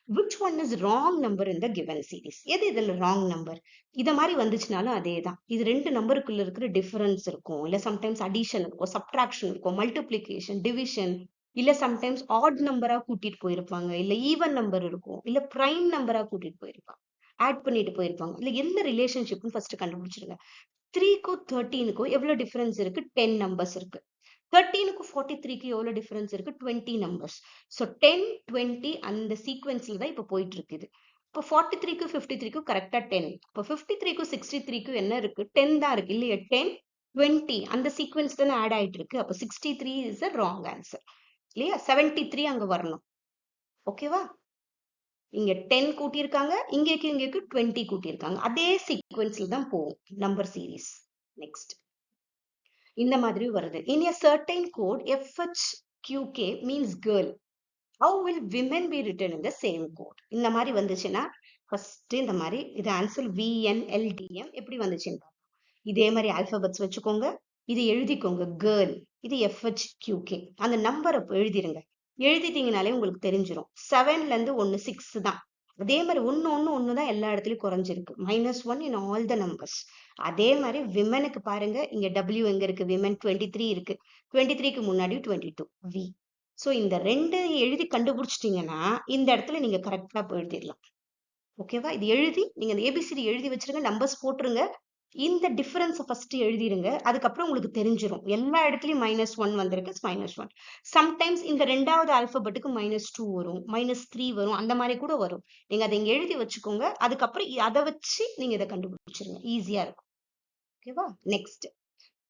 which one is wrong number in the given series? எது இதில் wrong number? இத மாதிரி வந்துச்சுனாலும் அதே தான். இது ரெண்டு நம்பருக்குள்ள இருக்கிற டிஃபரன்ஸ் இருக்கும், இல்ல சம்டைம்ஸ் அடிஷன் இருக்கும், சப்ட்ராக்ஷன் இருக்கும், மல்டிப்ளிகேஷன், டிவிஷன், இல்ல சம்டைம்ஸ் ஆட் நம்பரா கூட்டிட்டு போயிருப்பாங்க, இல்ல ஈவன் நம்பர் இருக்கும், இல்ல பிரைம் நம்பரா கூட்டிட்டு போயிருப்பாங்க, ஆட் பண்ணிட்டு போயிருப்பாங்க. இல்ல எந்த ரிலேஷன்ஷிப்னு ஃபர்ஸ்ட் கண்டுபிடிச்சிருங்க. 3க்கும் 13க்கும் எவ்வளவு டிஃபரன்ஸ் இருக்கு? 10 நம்பர்ஸ் இருக்கு. 13க்கு 43க்கு எவ்வளவு டிஃபரன்ஸ் இருக்கு? 20 நம்பர்ஸ். ஸோ 10 20 அந்த சீக்வன்ஸ்ல தான் இப்போ போயிட்டு இருக்குது. இப்போ 43க்கு 53க்கும் கரெக்டா 10. இப்போ 53க்கும் 63க்கும் என்ன இருக்கு? 10 தான் இருக்கு இல்லையா? 10 20 அந்த சீக்வன்ஸ் தானே ஆட் ஆயிட்டு இருக்கு. அப்போ 63 இஸ் அ ராங் ஆன்சர் இல்லையா? 73 அங்க வரணும். ஓகேவா? இங்க 10 கூட்டியிருக்காங்க, இங்கேக்கு 20 கூட்டியிருக்காங்க. அதே சீக்வன்ஸ்ல தான் போகும் நம்பர் சீரீஸ். நெக்ஸ்ட் இந்த மாதிரி வருது. In a certain code, FHQK means girl. How will women be written in the same code? இந்த மாதிரி வந்துச்சுன்னா ஃபர்ஸ்ட் இந்த மாதிரி இது ஆன்சர் VNLDM எப்படி வந்துச்சுன்னு இதே மாதிரி ஆல்பபெட்ஸ் வச்சுக்கோங்க. இது எழுதிக்கோங்க கேர்ள், இது FHQK. அந்த நம்பரை எழுதிருங்க. எழுதிட்டீங்கனாலே உங்களுக்கு தெரிஞ்சிடும். 7ல இருந்து 1 6 தான். அதே மாதிரி ஒன்னு தான் எல்லா இடத்துலயும் குறைஞ்சிருக்கு. -1 in all the numbers. அதே மாதிரி விமனுக்கு பாருங்க, இங்க W எங்க இருக்கு? விமன் 23 இருக்கு. 23க்கு முன்னாடி 22 V. ஸோ இந்த ரெண்டு எழுதி கண்டுபிடிச்சிட்டீங்கன்னா இந்த இடத்துல நீங்க கரெக்டா எழுதிடலாம். ஓகேவா? இது எழுதி நீங்க அந்த ஏபிசிடி எழுதி வச்சிருங்க, நம்பர்ஸ் போட்டுருங்க. இந்த டிஃபரன்ஸ் ஃபர்ஸ்ட் எழுதிருங்க. அதுக்கப்புறம் உங்களுக்கு தெரிஞ்சிடும். எல்லா இடத்துலயும் -1 வந்திருக்கு, -1. சம்டைம்ஸ் இந்த ரெண்டாவது ஆல்பபெட்டுக்கு -2 வரும், -3 வரும், அந்த மாதிரி கூட வரும். நீங்க அதை இங்க எழுதி வச்சுக்கோங்க. அதுக்கப்புறம் அதை வச்சு நீங்க இதை கண்டுபிடிச்சிருங்க. ஈஸியா இருக்கும். ஓகேவா? Next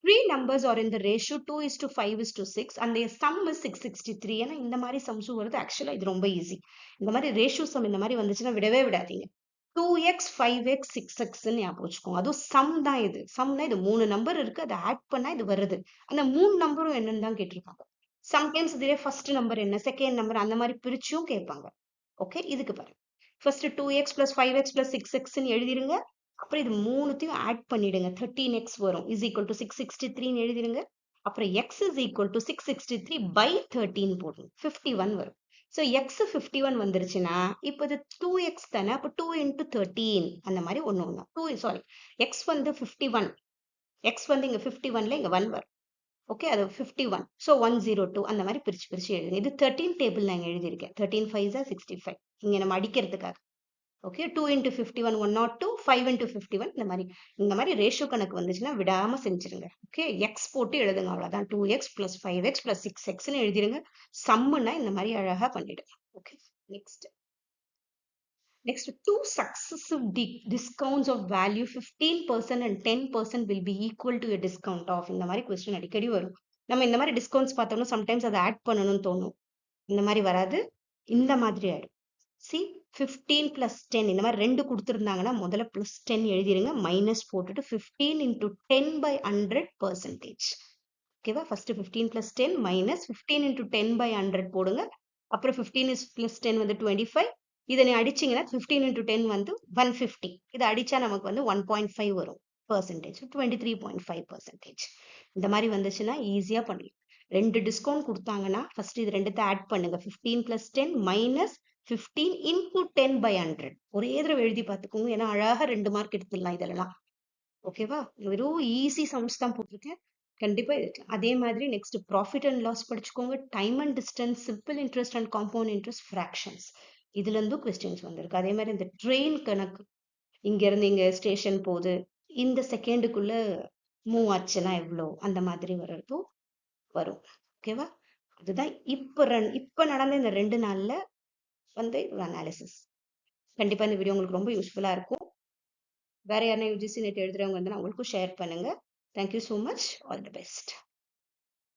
3 numbers are in the ratio 2:5:6 and their sum is 663. ஏன்னா இந்த மாதிரி சம்ஸும் வருது. ஆக்சுவலா இது ரொம்ப ஈஸி. இந்த மாதிரி ரேஷியோ சம் இந்த மாதிரி வந்துச்சுன்னா விடவே விடாதீங்க. 2x 5x 6x ஞாபகம் வச்சுக்கோங்க. அதுவும் சம் தான். இது சம்னா இது 3 நம்பர் இருக்கு, அதை ஆட் பண்ணா இது வருது. அந்த 3 நம்பரும் என்னன்னு தான் கேட்டிருக்காங்க. சம்டைம்ஸ் இதுல ஃபர்ஸ்ட் நம்பர் என்ன, செகண்ட் நம்பர், அந்த மாதிரி பிரிச்சும் கேட்பாங்க. ஓகே, இதுக்கு பாருங்க. First 2x + 5x + 6x எழுதிருங்க. அப்புறம் இது மூணுத்தையும் ஆட் பண்ணிடுங்க. 13x வரும், இஸ் ஈக்குவல் டு 663 எழுதிடுங்க. அப்புறம் x is equal to 663 by 13 போடுங்க. 51 வரும். ஸோ எக்ஸ் 51 வந்துருச்சுன்னா இப்போ இது 2x தானே, அப்போ 2 × 13 அந்த மாதிரி ஒன்று எக்ஸ் வந்து 51, எக்ஸ் வந்து இங்க 51ல இங்க 1 வரும். ஓகே, அது 51. ஸோ 102 அந்த மாதிரி பிரிச்சு எழுதுங்க. இது 13 டேபிள் நான் எழுதியிருக்கேன். 13 5 65 இங்க நம்ம அடிக்கிறதுக்காக. ஓகே, 2 × 51 102, 5 × 51 இந்த மாதிரி ரேஷியோ கணக்கு வந்துச்சுன்னா விடாம செஞ்சிருங்க. ஓகே, எக்ஸ் போட்டு எழுதுங்க. அவ்வளவுதான். 2x + 5x + 6x எழுதிருங்க. சம்முன்னா இந்த மாதிரி அழகா பண்ணிடுங்க. Okay, next 2 successive discounts of value 15% and 10% will be equal to a discount of. இந்த மாதிரி கொஸ்டின் அடிக்கடி வரும். நம்ம இந்த மாதிரி டிஸ்கவுண்ட்ஸ் பார்த்தோம்னா சம்டைம்ஸ் அதை ஆட் பண்ணணும்னு தோணும். இந்த மாதிரி வராது, இந்த மாதிரி ஆயிடும். சி 15 + 10 இந்த மாதிரி ரெண்டு கொடுத்துருந்தாங்கன்னா முதல்ல +10 எழுதிருங்க, மைனஸ் போட்டுட்டு 15 × 10/100%. ஓகேவா? ஃபர்ஸ்ட் 15 + 10 மைனஸ் 15 × 10/100 போடுங்க. அப்புறம் 15 + 10 வந்து 25. இதை நீ அடிச்சீங்கன்னா 15 × 10 வந்து 150. இதை அடிச்சா நமக்கு வந்து 1.5 வரும் பர்சன்டேஜ், 23.5%. இந்த மாதிரி வந்துச்சுன்னா ஈஸியா பண்ணிடலாம். ரெண்டு டிஸ்கவுண்ட் கொடுத்தாங்கன்னா ஃபர்ஸ்ட் இது ரெண்டுத்தை ஆட் பண்ணுங்க. 15 + 10 மைனஸ் 15 × 10/100. ஒரே தடவை எழுதி பார்த்துக்கோங்க, ஏன்னா அழகா 2 மார்க் எடுத்துடலாம் இதெல்லாம். ஓகேவா? வெறும் ஈஸி சம்ஸ் தான் போட்டிருக்கேன். கண்டிப்பா எடுக்கலாம். அதே மாதிரி நெக்ஸ்ட் ப்ராஃபிட் அண்ட் லாஸ் படிச்சுக்கோங்க. Time and distance, simple interest and compound interest, fractions, இதுல இருந்தும் கொஸ்டின்ஸ் வந்திருக்கு. அதே மாதிரி இந்த ட்ரெயின் கணக்கு, இங்க இருந்து இங்க ஸ்டேஷன் போகுது, இந்த செகண்டுக்குள்ள மூவ் ஆச்சுன்னா எவ்வளோ, அந்த மாதிரி வர்றதும் வரும். ஓகேவா? அதுதான் இப்ப நடந்த இந்த 2 நாள்ல வந்து அனாலிசிஸ். கண்டிப்பா இந்த வீடியோ உங்களுக்கு ரொம்ப யூஸ்ஃபுல்லா இருக்கும். வேற யாரும் UGC நெட் எழுதுறவங்க வந்து அவங்களுக்கும் ஷேர் பண்ணுங்க. Thank you so much. All the best.